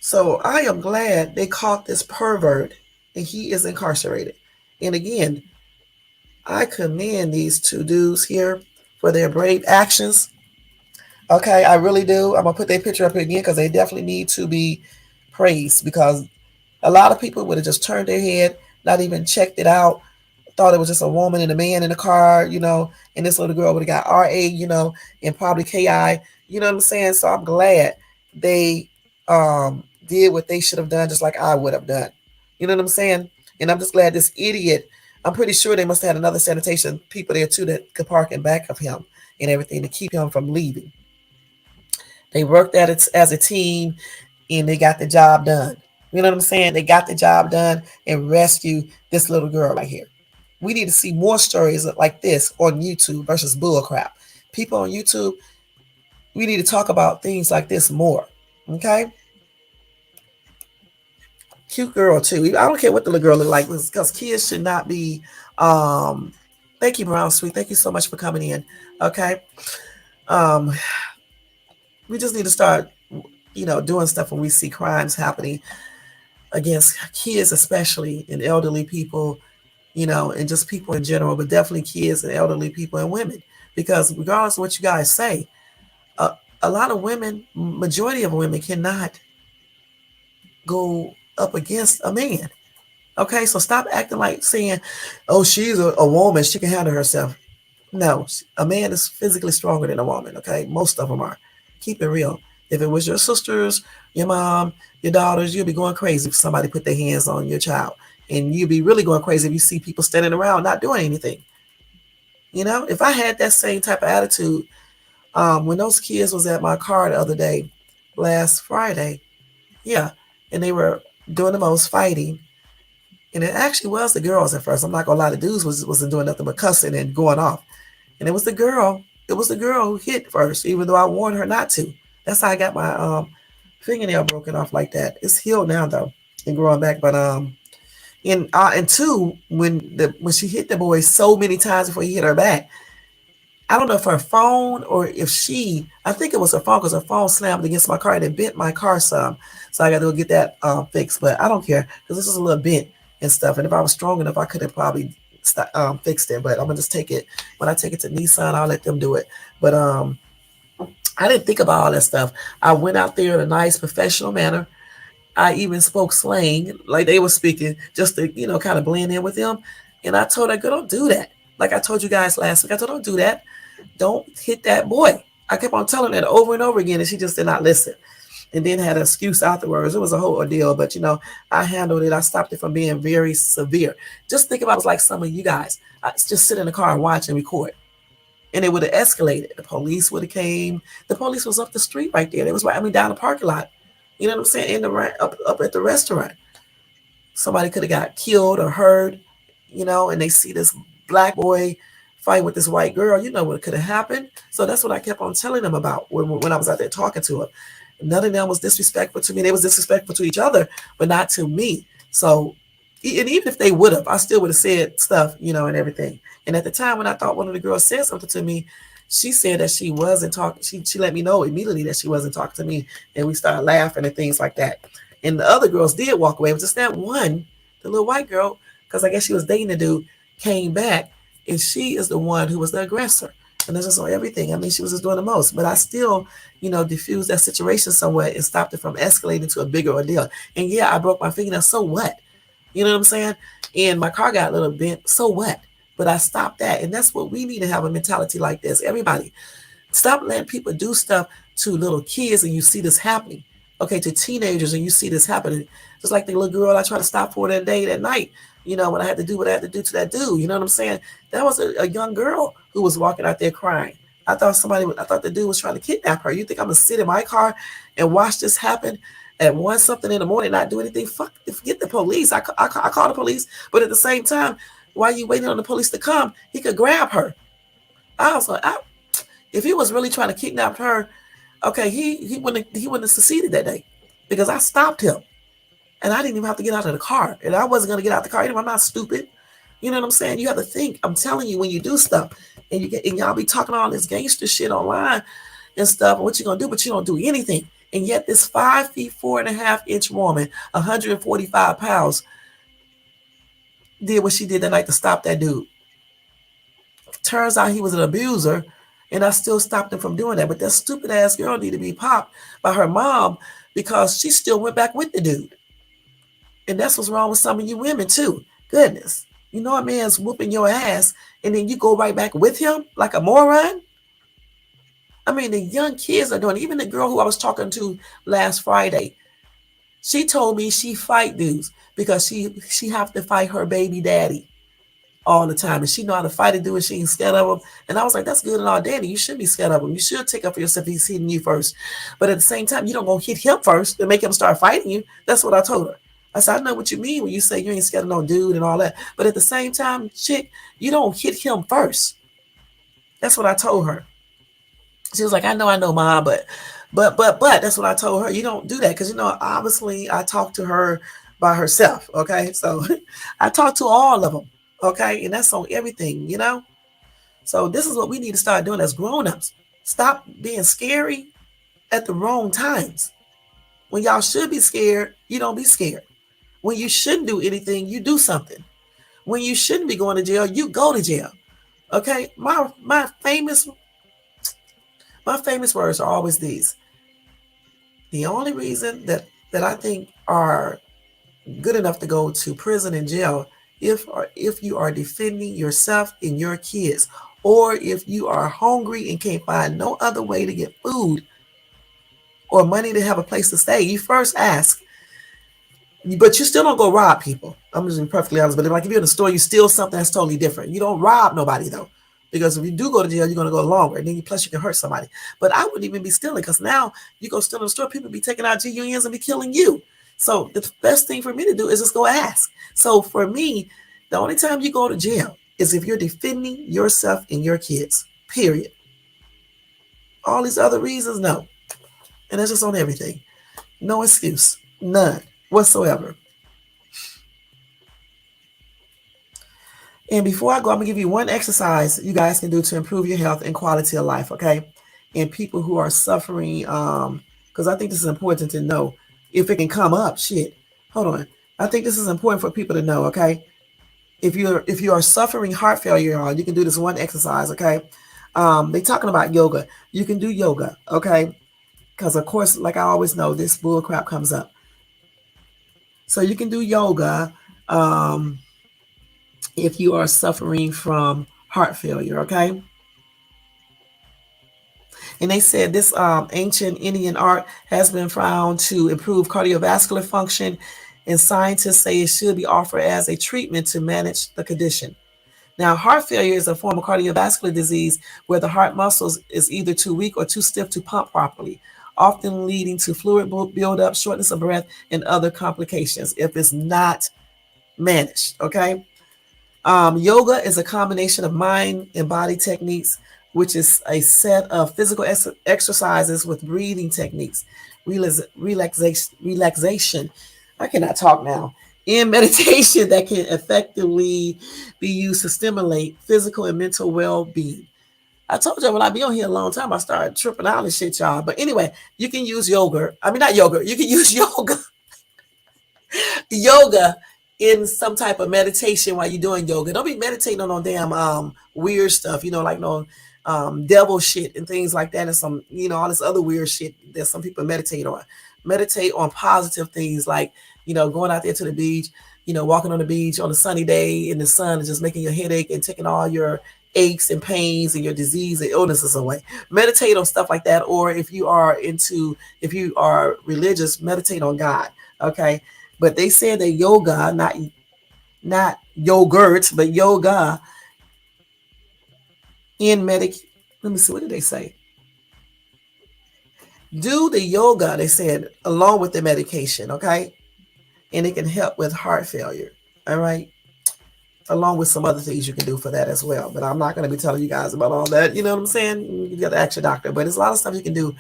So I am glad they caught this pervert and he is incarcerated. And again, I commend these two dudes here for their brave actions. Okay, I really do. I'm going to put their picture up here again because they definitely need to be praised, because a lot of people would have just turned their head, not even checked it out, thought it was just a woman and a man in the car, and this little girl would have got RA, and probably KI, you know what I'm saying? So I'm glad they did what they should have done, just like I would have done. You know what I'm saying? And I'm just glad this idiot, I'm pretty sure they must have had another sanitation people there too that could park in back of him and everything to keep him from leaving. They worked at it as a team and they got the job done. You know what I'm saying? They got the job done and rescued this little girl right here. We need to see more stories like this on YouTube versus bullcrap. People on YouTube, we need to talk about things like this more. Okay? Cute girl too. I don't care what the little girl look like, because kids should not be. Thank you, Brown Sweet. Thank you so much for coming in. Okay. We just need to start, doing stuff when we see crimes happening against kids, especially, and elderly people, and just people in general, but definitely kids and elderly people and women. Because regardless of what you guys say, a lot of women, majority of women, cannot go up against a man. Okay, so stop acting like saying, oh, she's a woman, she can handle herself. No, a man is physically stronger than a woman. Okay, most of them are. Keep it real. If it was your sisters, your mom, your daughters, you'd be going crazy if somebody put their hands on your child. And you'd be really going crazy if you see people standing around not doing anything. If I had that same type of attitude, when those kids was at my car the other day, last Friday, yeah, and they were doing the most fighting. And it actually was the girls at first. I'm not gonna lie, the dudes wasn't doing nothing but cussing and going off. And it was the girl who hit first, even though I warned her not to. That's how I got my fingernail broken off like that. It's healed now though and growing back. But and two, when she hit the boy so many times before he hit her back, I don't know if her phone or if I think it was her phone because her phone slammed against my car and it bent my car some. So I got to go get that fixed. But I don't care because this is a little bent and stuff. And if I was strong enough, I could have probably fixed it. But I'm going to just take it. When I take it to Nissan, I'll let them do it. But I didn't think about all that stuff. I went out there in a nice professional manner. I even spoke slang like they were speaking just to, kind of blend in with them. And I told her, girl, don't do that. Like I told you guys last week, I told her, don't do that. Don't hit that boy. I kept on telling her that over and over again, and she just did not listen. And then had an excuse afterwards. It was a whole ordeal, but I handled it. I stopped it from being very severe. Just think about it like some of you guys. I just sit in the car and watch and record. And it would have escalated. The police would have came. The police was up the street right there. It was down the parking lot. You know what I'm saying? Up at the restaurant. Somebody could have got killed or hurt, and they see this black boy fight with this white girl. You know what could have happened. So that's what I kept on telling them about when I was out there talking to them. None of them was disrespectful to me. They was disrespectful to each other, but not to me. So, and even if they would have, I still would have said stuff, and everything. And at the time when I thought one of the girls said something to me, she said that she wasn't talking. She let me know immediately that she wasn't talking to me. And we started laughing and things like that. And the other girls did walk away. It was just that one, the little white girl, because I guess she was dating the dude, came back. And she is the one who was the aggressor. And that's just on everything. I mean, she was just doing the most. But I still, diffused that situation somewhat and stopped it from escalating to a bigger ordeal. And yeah, I broke my fingernail. So what? You know what I'm saying? And my car got a little bent. So what? But I stopped that. And that's what we need to have a mentality like this. Everybody, stop letting people do stuff to little kids and you see this happening. Okay, to teenagers and you see this happening. Just like the little girl I tried to stop for that night. When I had to do what I had to do to that dude. You know what I'm saying? That was a young girl who was walking out there crying. I thought the dude was trying to kidnap her. You think I'm going to sit in my car and watch this happen at 1 something in the morning, not do anything? Forget the police. I call the police. But at the same time, while you waiting on the police to come, he could grab her. I was like, if he was really trying to kidnap her, okay, he wouldn't have succeeded that day because I stopped him. And I didn't even have to get out of the car. And I wasn't going to get out the car. I'm not stupid. You know what I'm saying? You have to think. I'm telling you, when you do stuff and y'all be talking all this gangster shit online and stuff, and what you going to do, but you don't do anything. And yet this 5 feet, 4.5-inch woman, 145 pounds, did what she did that night to stop that dude. Turns out he was an abuser, and I still stopped him from doing that. But that stupid ass girl needed to be popped by her mom because she still went back with the dude. And that's what's wrong with some of you women too. Goodness. A man's whooping your ass and then you go right back with him like a moron. I mean, the young kids are doing it. Even the girl who I was talking to last Friday, she told me she fight dudes because she have to fight her baby daddy all the time. And she know how to fight a dude and she ain't scared of him. And I was like, that's good and all, Daddy. You should be scared of him. You should take up for yourself if he's hitting you first. But at the same time, you don't go hit him first and make him start fighting you. That's what I told her. I said, I know what you mean when you say you ain't scared of no dude and all that. But at the same time, chick, you don't hit him first. That's what I told her. She was like, I know, Mom, but that's what I told her. You don't do that because, obviously I talked to her by herself, okay? So I talked to all of them, okay? And that's on everything, So this is what we need to start doing as grown-ups. Stop being scary at the wrong times. When y'all should be scared, you don't be scared. When you shouldn't do anything, you do something. When you shouldn't be going to jail, you go to jail. Okay? My famous words are always these. The only reason that I think are good enough to go to prison and jail if you are defending yourself and your kids, or if you are hungry and can't find no other way to get food or money to have a place to stay, you first ask. But you still don't go rob people. I'm just being perfectly honest. But if you're in the store, you steal something, that's totally different. You don't rob nobody, though. Because if you do go to jail, you're going to go longer. And then plus you can hurt somebody. But I wouldn't even be stealing because now you go steal in the store, people be taking out GUNs and be killing you. So the best thing for me to do is just go ask. So for me, the only time you go to jail is if you're defending yourself and your kids, period. All these other reasons, no. And that's just on everything. No excuse. None whatsoever. And before I go, I'm gonna give you one exercise you guys can do to improve your health and quality of life, okay? And people who are suffering, because I think this is important to know. If it can come up, shit. Hold on. I think this is important for people to know, okay? If you are suffering heart failure, you can do this one exercise, okay? They talking about yoga. You can do yoga, okay? Because of course, like I always know, this bull crap comes up. So you can do yoga if you are suffering from heart failure, okay? And they said this ancient Indian art has been found to improve cardiovascular function, and scientists say it should be offered as a treatment to manage the condition. Now, heart failure is a form of cardiovascular disease where the heart muscles is either too weak or too stiff to pump properly, often leading to fluid buildup, shortness of breath, and other complications if it's not managed, okay? Yoga is a combination of mind and body techniques, which is a set of physical exercises with breathing techniques, relaxation. I cannot talk now. And meditation that can effectively be used to stimulate physical and mental well-being. I told you when I be on here a long time, I started tripping out and shit, y'all. But anyway, you can use yoga. I mean, not yoga. You can use yoga in some type of meditation while you're doing yoga. Don't be meditating on no damn weird stuff, like no devil shit and things like that, and some all this other weird shit that some people meditate on. Meditate on positive things like going out there to the beach, walking on the beach on a sunny day in the sun and just making your headache and taking all your aches and pains and your disease and illnesses away. Meditate on stuff like that. Or if you are religious, meditate on God. Okay. But they said that yoga, not yogurt, but yoga in let me see, what did they say? Do the yoga, they said, along with the medication, okay? And it can help with heart failure, all right? Along with some other things you can do for that as well. But I'm not going to be telling you guys about all that, you know what I'm saying? You got to ask your doctor. But there's a lot of stuff you can do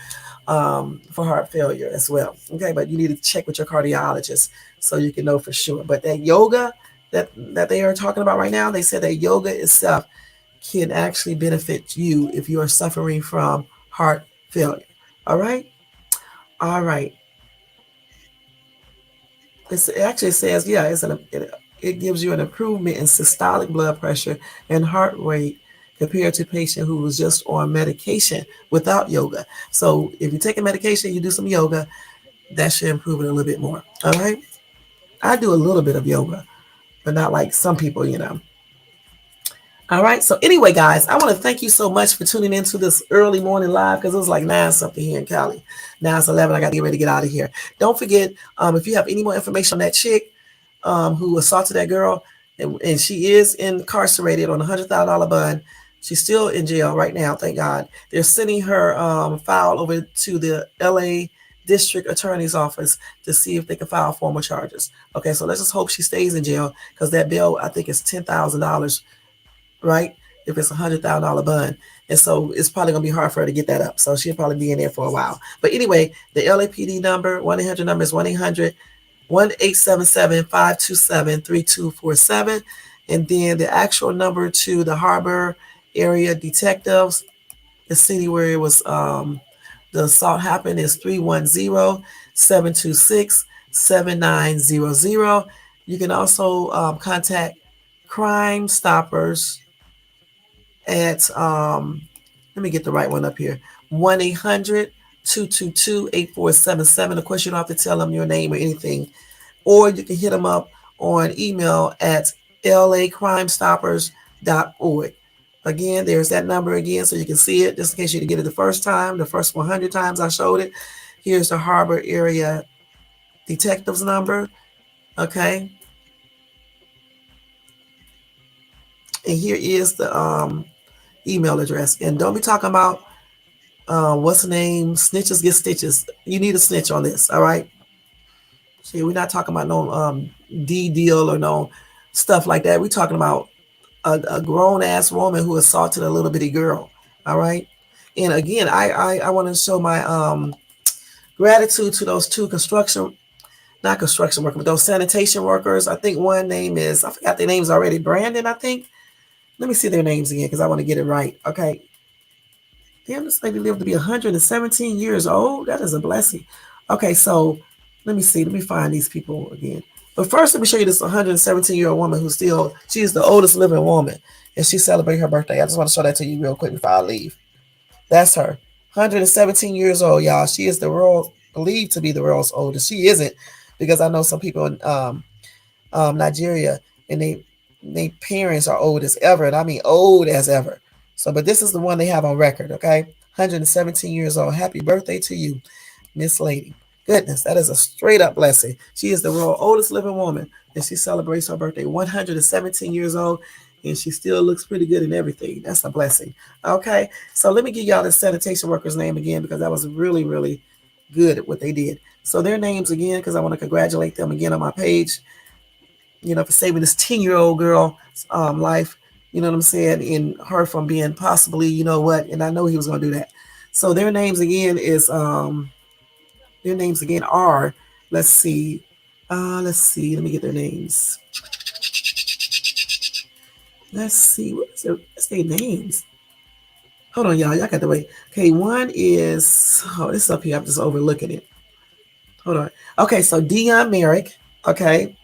for heart failure as well, okay? But you need to check with your cardiologist so you can know for sure. But that yoga that they are talking about right now, they said that yoga itself can actually benefit you if you are suffering from heart failure. All right? All right. It actually says, yeah, it gives you an improvement in systolic blood pressure and heart rate compared to a patient who was just on medication without yoga. So if you take a medication, you do some yoga, that should improve it a little bit more. All right? I do a little bit of yoga, but not like some people, All right. So anyway, guys, I want to thank you so much for tuning into this early morning live because it was like 9 something here in Cali. Now it's 11. I got to get ready to get out of here. Don't forget, if you have any more information on that chick who assaulted that girl, and she is incarcerated on a $100,000 bond. She's still in jail right now. Thank God. They're sending her file over to the LA District Attorney's Office to see if they can file formal charges. Okay. So let's just hope she stays in jail because that bill, I think, is $10,000. Right? If it's $100,000 bond. And so it's probably going to be hard for her to get that up. So she'll probably be in there for a while. But anyway, the LAPD number, 1-800 number is 1-877-527-3247. And then the actual number to the Harbor area detectives, the city where it was the assault happened, is 310-726-7900. You can also contact Crime Stoppers at let me get the right one up here, 1-800-222-8477. Of course, you don't have to tell them your name or anything, or you can hit them up on email at lacrimestoppers.org. Again, there's that number again, so you can see it just in case you didn't get it the first time, the first 100 times I showed it. Here's the Harbor area detective's number. Okay. And here is the email address. And don't be talking about what's the name, snitches get stitches. You need a snitch on this, all right? See, we're not talking about no D deal or no stuff like that. We're talking about a grown-ass woman who assaulted a little bitty girl, all right? And again, I want to show my gratitude to those two not construction workers, but those sanitation workers. I think one name is, I forgot their names already, Brandon, I think. Let me see their names again because I want to get it right. Okay. Damn, this lady lived to be 117 years old. That is a blessing. Okay, so let me see. Let me find these people again. But first, let me show you this 117-year-old woman who's still, she is the oldest living woman. And she celebrated her birthday. I just want to show that to you real quick before I leave. That's her. 117 years old, y'all. She is the world, believed to be the world's oldest. She isn't, because I know some people in Nigeria, and they parents are old as ever, and I mean old as ever. So, but this is the one they have on record. Okay, 117 years old. Happy birthday to you, Miss Lady. Goodness, that is a straight up blessing. She is the world's oldest living woman, and she celebrates her birthday 117 years old, and she still looks pretty good and everything. That's a blessing. Okay, so let me give y'all the sanitation workers' name again because that was really, really good at what they did. So their names again, because I want to congratulate them again on my page, for saving this 10-year-old girl's life, you know what I'm saying, and her from being possibly, and I know he was going to do that. So their names again are, let me get their names. Let's see, what's their names? Hold on, y'all got to wait. Okay, one is, it's up here, I'm just overlooking it. Hold on. Okay, so Dion Merrick, okay,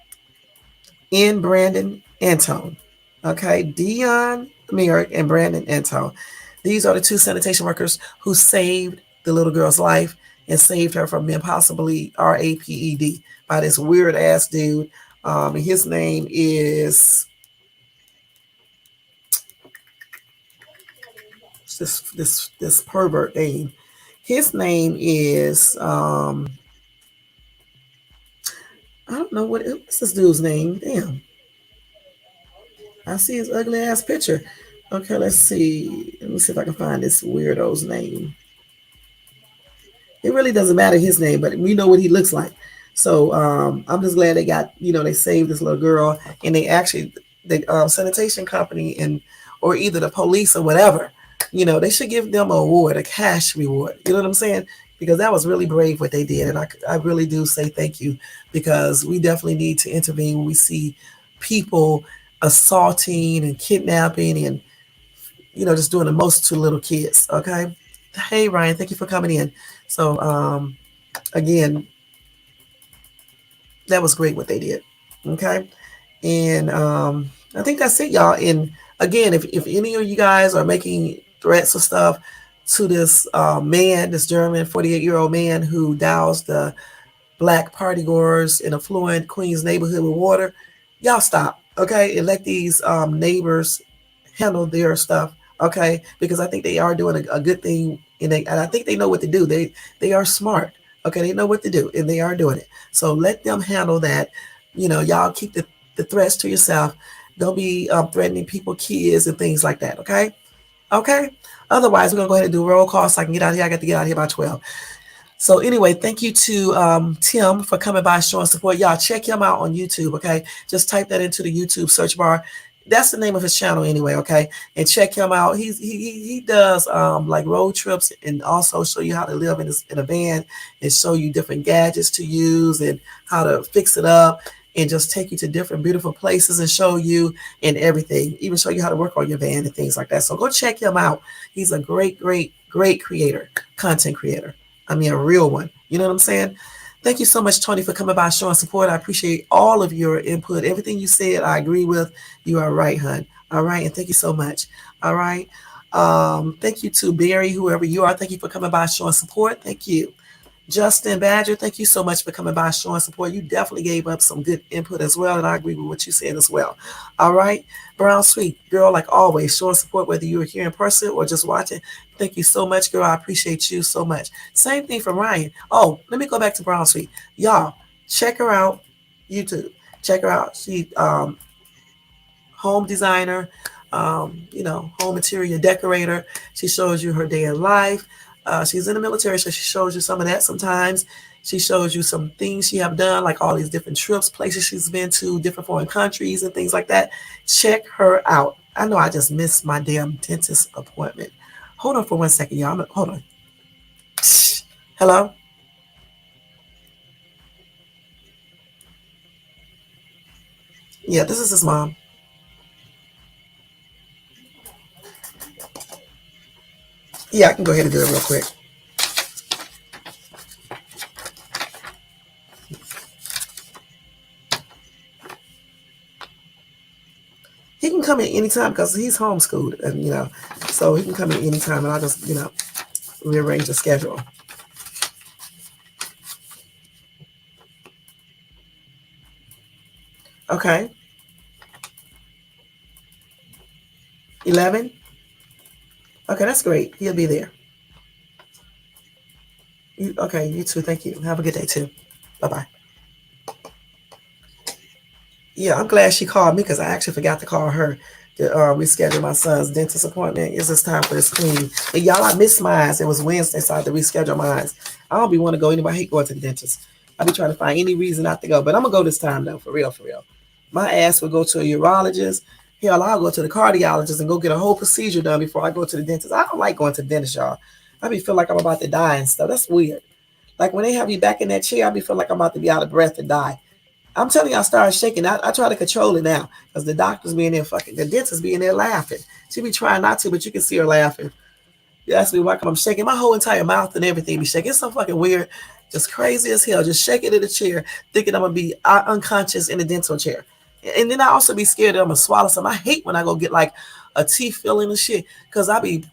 and Brandon Antone. Okay, Dion Merrick and Brandon Antone. These are the two sanitation workers who saved the little girl's life and saved her from being possibly RAPED by this weird ass dude. And his name is this pervert name. His name is I don't know what's this dude's name. Damn. I see his ugly ass picture. Okay, let's see. Let me see if I can find this weirdo's name. It really doesn't matter his name, but we know what he looks like. So I'm just glad they saved this little girl, and they actually, the sanitation company or either the police or whatever, they should give them an award, a cash reward. You know what I'm saying? Because that was really brave what they did, and I really do say thank you, because we definitely need to intervene when we see people assaulting and kidnapping and just doing the most to little kids. Okay. Hey Ryan, thank you for coming in. So again, that was great what they did. Okay. And I think that's it, y'all. And again, if any of you guys are making threats or stuff to this man, this German 48-year-old man who doused the black partygoers in affluent Queens neighborhood with water, y'all stop, okay? And let these neighbors handle their stuff, okay? Because I think they are doing a good thing, and I think they know what to do. They are smart, okay? They know what to do, and they are doing it. So let them handle that. Y'all keep the threats to yourself. Don't be threatening people, kids, and things like that, okay? Okay? Otherwise, we're going to go ahead and do a roll call so I can get out of here. I got to get out of here by 12. So anyway, thank you to Tim for coming by, showing support. Y'all check him out on YouTube, okay? Just type that into the YouTube search bar. That's the name of his channel anyway, okay? And check him out. He does like road trips, and also show you how to live in a van, and show you different gadgets to use and how to fix it up, and just take you to different beautiful places and show you and everything. Even show you how to work on your van and things like that. So go check him out. He's a great, great, great creator, content creator. I mean, a real one. You know what I'm saying? Thank you so much, Tony, for coming by, showing support. I appreciate all of your input. Everything you said, I agree with. You are right, hun. All right. And thank you so much. All right. Thank you to Barry, whoever you are. Thank you for coming by, showing support. Thank you. Justin Badger, thank you so much for coming by, showing support. You definitely gave up some good input as well, and I agree with what you said as well. All right. Brown Sweet, girl, like always, showing support whether you were here in person or just watching. Thank you so much, girl. I appreciate you so much. Same thing from Ryan. Oh, let me go back to Brown Sweet. Y'all, check her out. YouTube. Check her out. She home designer, home interior decorator. She shows you her day in life. She's in the military, so she shows you some of that sometimes. She shows you some things she have done, like all these different trips, places she's been to, different foreign countries and things like that. Check her out. I know I just missed my damn dentist appointment. Hold on for 1 second, y'all. Hold on. Hello? Yeah, this is his mom. Yeah, I can go ahead and do it real quick. He can come in anytime because he's homeschooled, and so he can come in anytime, and I'll just rearrange the schedule. Okay. 11. Okay, that's great. He'll be there. Okay, you too. Thank you. Have a good day too. Bye bye. Yeah, I'm glad she called me because I actually forgot to call her to reschedule my son's dentist appointment. It's just time for this cleaning. And y'all, I missed mine. It was Wednesday, so I had to reschedule mine. I don't be want to go anywhere. I hate going to the dentist. I be trying to find any reason not to go, but I'm gonna go this time though, for real, for real. My ass will go to a urologist. Hell, I'll go to the cardiologist and go get a whole procedure done before I go to the dentist. I don't like going to the dentist, y'all. I be feel like I'm about to die and stuff. That's weird. Like when they have you back in that chair, I be feel like I'm about to be out of breath and die. I'm telling you, I started shaking. I try to control it now because the doctors be in there fucking, the dentist be in there laughing. She be trying not to, but you can see her laughing. You ask me why I'm shaking. My whole entire mouth and everything be shaking. It's so fucking weird. Just crazy as hell. Just shaking in the chair, thinking I'm going to be unconscious in the dental chair. And then I also be scared that I'm going to swallow something. I hate when I go get like a teeth filling and shit because I be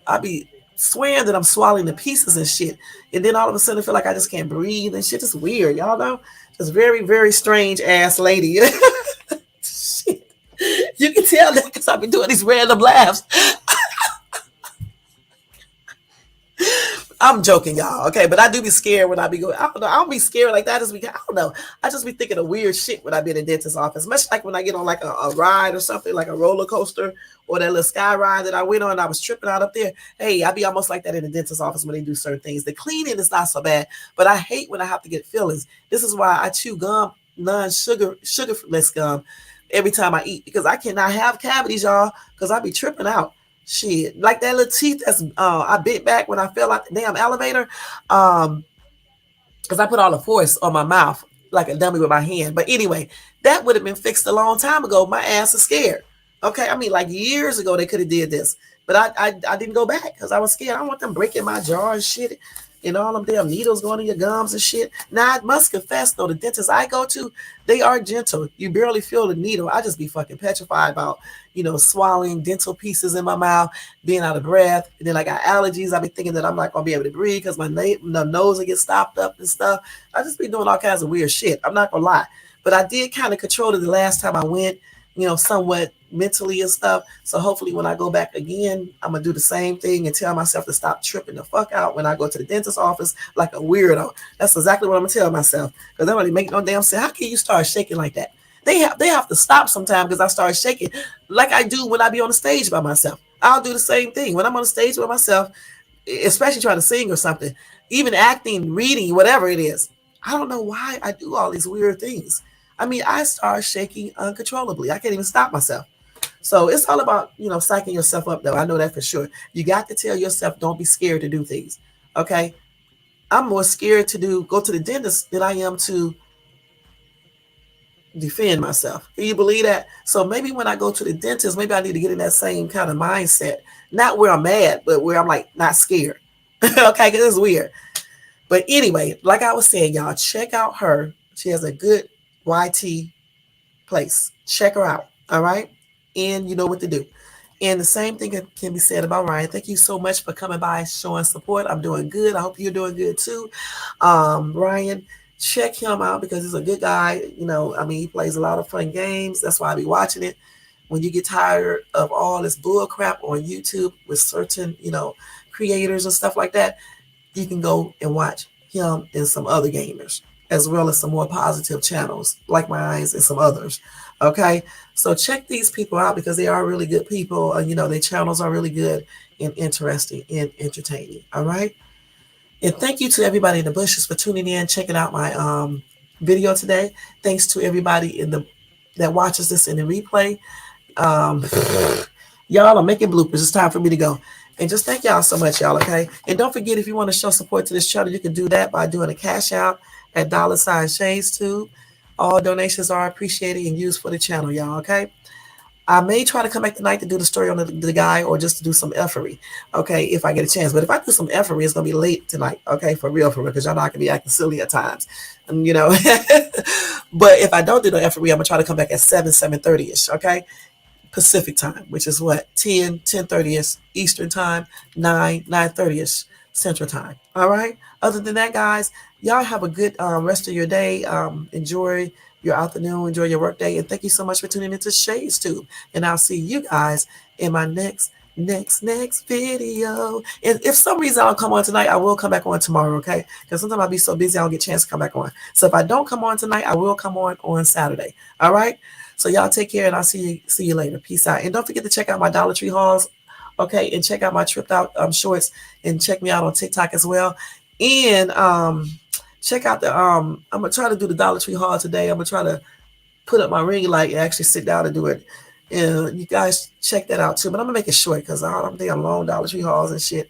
swearing that I'm swallowing the pieces and shit. And then all of a sudden I feel like I just can't breathe and shit. It's weird. Y'all know? Just very, very strange ass lady. Shit. You can tell that because I've been doing these random laughs. I'm joking, y'all. Okay, but I do be scared when I be going. I don't know. I don't be scared like that. I don't know. I just be thinking of weird shit when I be in the dentist's office. Much like when I get on like a ride or something, like a roller coaster or that little sky ride that I went on. And I was tripping out up there. Hey, I be almost like that in the dentist's office when they do certain things. The cleaning is not so bad, but I hate when I have to get fillings. This is why I chew gum, sugarless gum, every time I eat because I cannot have cavities, y'all, because I be tripping out. Shit, like that little teeth that's I bit back when I fell out the damn elevator, because I put all the force on my mouth like a dummy with my hand. But anyway, that would have been fixed a long time ago. My ass is scared. Okay, I mean like years ago they could have did this, but I didn't go back because I was scared. I don't want them breaking my jaw and shit. And all them damn needles going in your gums and shit. Now, I must confess, though, the dentists I go to, they are gentle. You barely feel the needle. I just be fucking petrified about, swallowing dental pieces in my mouth, being out of breath. And then I got allergies. I be thinking that I'm not going to be able to breathe because my nose will get stopped up and stuff. I just be doing all kinds of weird shit. I'm not going to lie. But I did kind of control it the last time I went, somewhat mentally and stuff. So hopefully when I go back again, I'm going to do the same thing and tell myself to stop tripping the fuck out when I go to the dentist's office like a weirdo. That's exactly what I'm going to tell myself because that really make no damn sense. How can you start shaking like that? They have to stop sometime because I start shaking like I do when I be on the stage by myself. I'll do the same thing when I'm on the stage by myself, especially trying to sing or something, even acting, reading, whatever it is. I don't know why I do all these weird things. I mean, I start shaking uncontrollably. I can't even stop myself. So it's all about, psyching yourself up, though. I know that for sure. You got to tell yourself, don't be scared to do things. Okay? I'm more scared to go to the dentist than I am to defend myself. Can you believe that? So maybe when I go to the dentist, maybe I need to get in that same kind of mindset. Not where I'm mad, but where I'm like not scared. Okay? Because it's weird. But anyway, like I was saying, y'all, check out her. She has a good YT place. Check her out. All right? And you know what to do. And the same thing can be said about Ryan. Thank you so much for coming by, showing support. I'm doing good. I hope you're doing good too. Ryan, check him out because he's a good guy. He plays a lot of fun games. That's why I be watching it. When you get tired of all this bull crap on YouTube with certain, creators and stuff like that, you can go and watch him and some other gamers, as well as some more positive channels like mine and some others. Okay, so check these people out because they are really good people. Their channels are really good and interesting and entertaining. All right, and thank you to everybody in the bushes for tuning in, checking out my video today. Thanks to everybody that watches this in the replay. Y'all are making bloopers. It's time for me to go. And just thank y'all so much, y'all, okay? And don't forget, if you want to show support to this channel, you can do that by doing a cash out at $ShadesTube. All donations are appreciated and used for the channel, y'all, okay? I may try to come back tonight to do the story on the guy or just to do some effery, okay, if I get a chance. But if I do some effery, it's going to be late tonight, okay, for real, because y'all not going to be acting silly at times, and, you know. But if I don't do the effery, I'm going to try to come back at 7:30ish, okay, Pacific time, which is what, 10:30ish Eastern time, 9:30ish Central time, all right? Other than that, guys, y'all have a good rest of your day. Enjoy your afternoon, enjoy your work day, and thank you so much for tuning into Shades Tube. And I'll see you guys in my next video. And if some reason I don't come on tonight, I will come back on tomorrow, okay? Because sometimes I'll be so busy I don't get a chance to come back on. So if I don't come on tonight, I will come on Saturday. All right? So y'all take care, and I'll see you later. Peace out. And don't forget to check out my Dollar Tree hauls, okay? And check out my tripped out shorts, and check me out on TikTok as well. And check out the I'm gonna try to do the Dollar Tree haul today. I'm gonna try to put up my ring light and actually sit down and do it. And you guys check that out too. But I'm gonna make it short because I don't think I'm long Dollar Tree hauls and shit.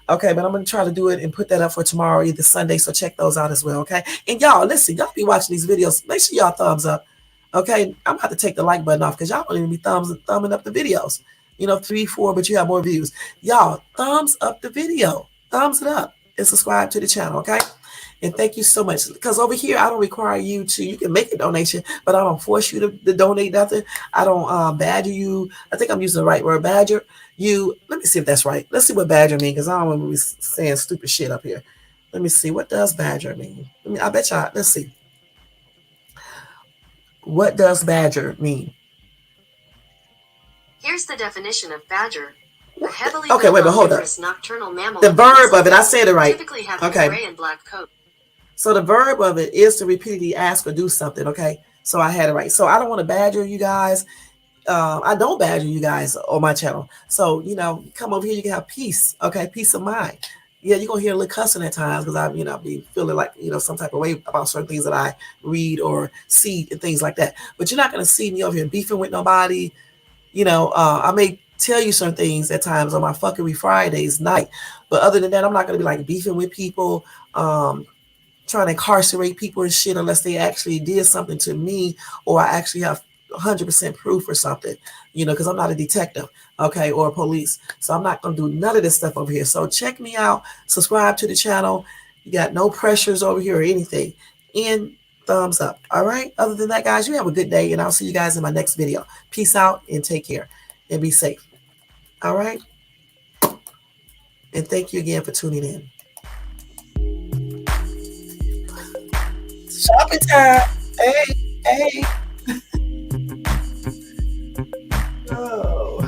Okay, but I'm gonna try to do it and put that up for tomorrow, either Sunday. So check those out as well. Okay. And y'all, listen, y'all be watching these videos. Make sure y'all thumbs up. Okay, I'm about to take the like button off because y'all don't even be thumbing up the videos. You know, 3, 4, but you have more views. Y'all, thumbs up the video. Thumbs it up and subscribe to the channel, okay? And thank you so much. Because over here, I don't require you can make a donation, but I don't force you to donate nothing. I don't badger you. I think I'm using the right word, badger. Let me see if that's right. Let's see what badger means, because I don't want to be saying stupid shit up here. Let me see. What does badger mean? I bet y'all, let's see. What does badger mean? Here's the definition of badger. A heavily hold up. Nocturnal mammal. The verb of it, I said it right. Typically have okay. a gray and black coat. So the verb of it is to repeatedly ask or do something, okay? So I had it right. So I don't want to badger you guys. I don't badger you guys on my channel. So, you know, come over here, you can have peace, okay? Peace of mind. Yeah, you're going to hear a little cussing at times because I, be feeling like, some type of way about certain things that I read or see and things like that. But you're not going to see me over here beefing with nobody. I may tell you certain things at times on my fuckery Fridays night. But other than that, I'm not going to be like beefing with people, trying to incarcerate people and shit unless they actually did something to me or I actually have 100% proof or something, because I'm not a detective, okay, or a police. So I'm not going to do none of this stuff over here. So check me out. Subscribe to the channel. You got no pressures over here or anything. And thumbs up. All right. Other than that, guys, you have a good day, and I'll see you guys in my next video. Peace out and take care and be safe. All right. And thank you again for tuning in. Shopping time. Hey. Oh.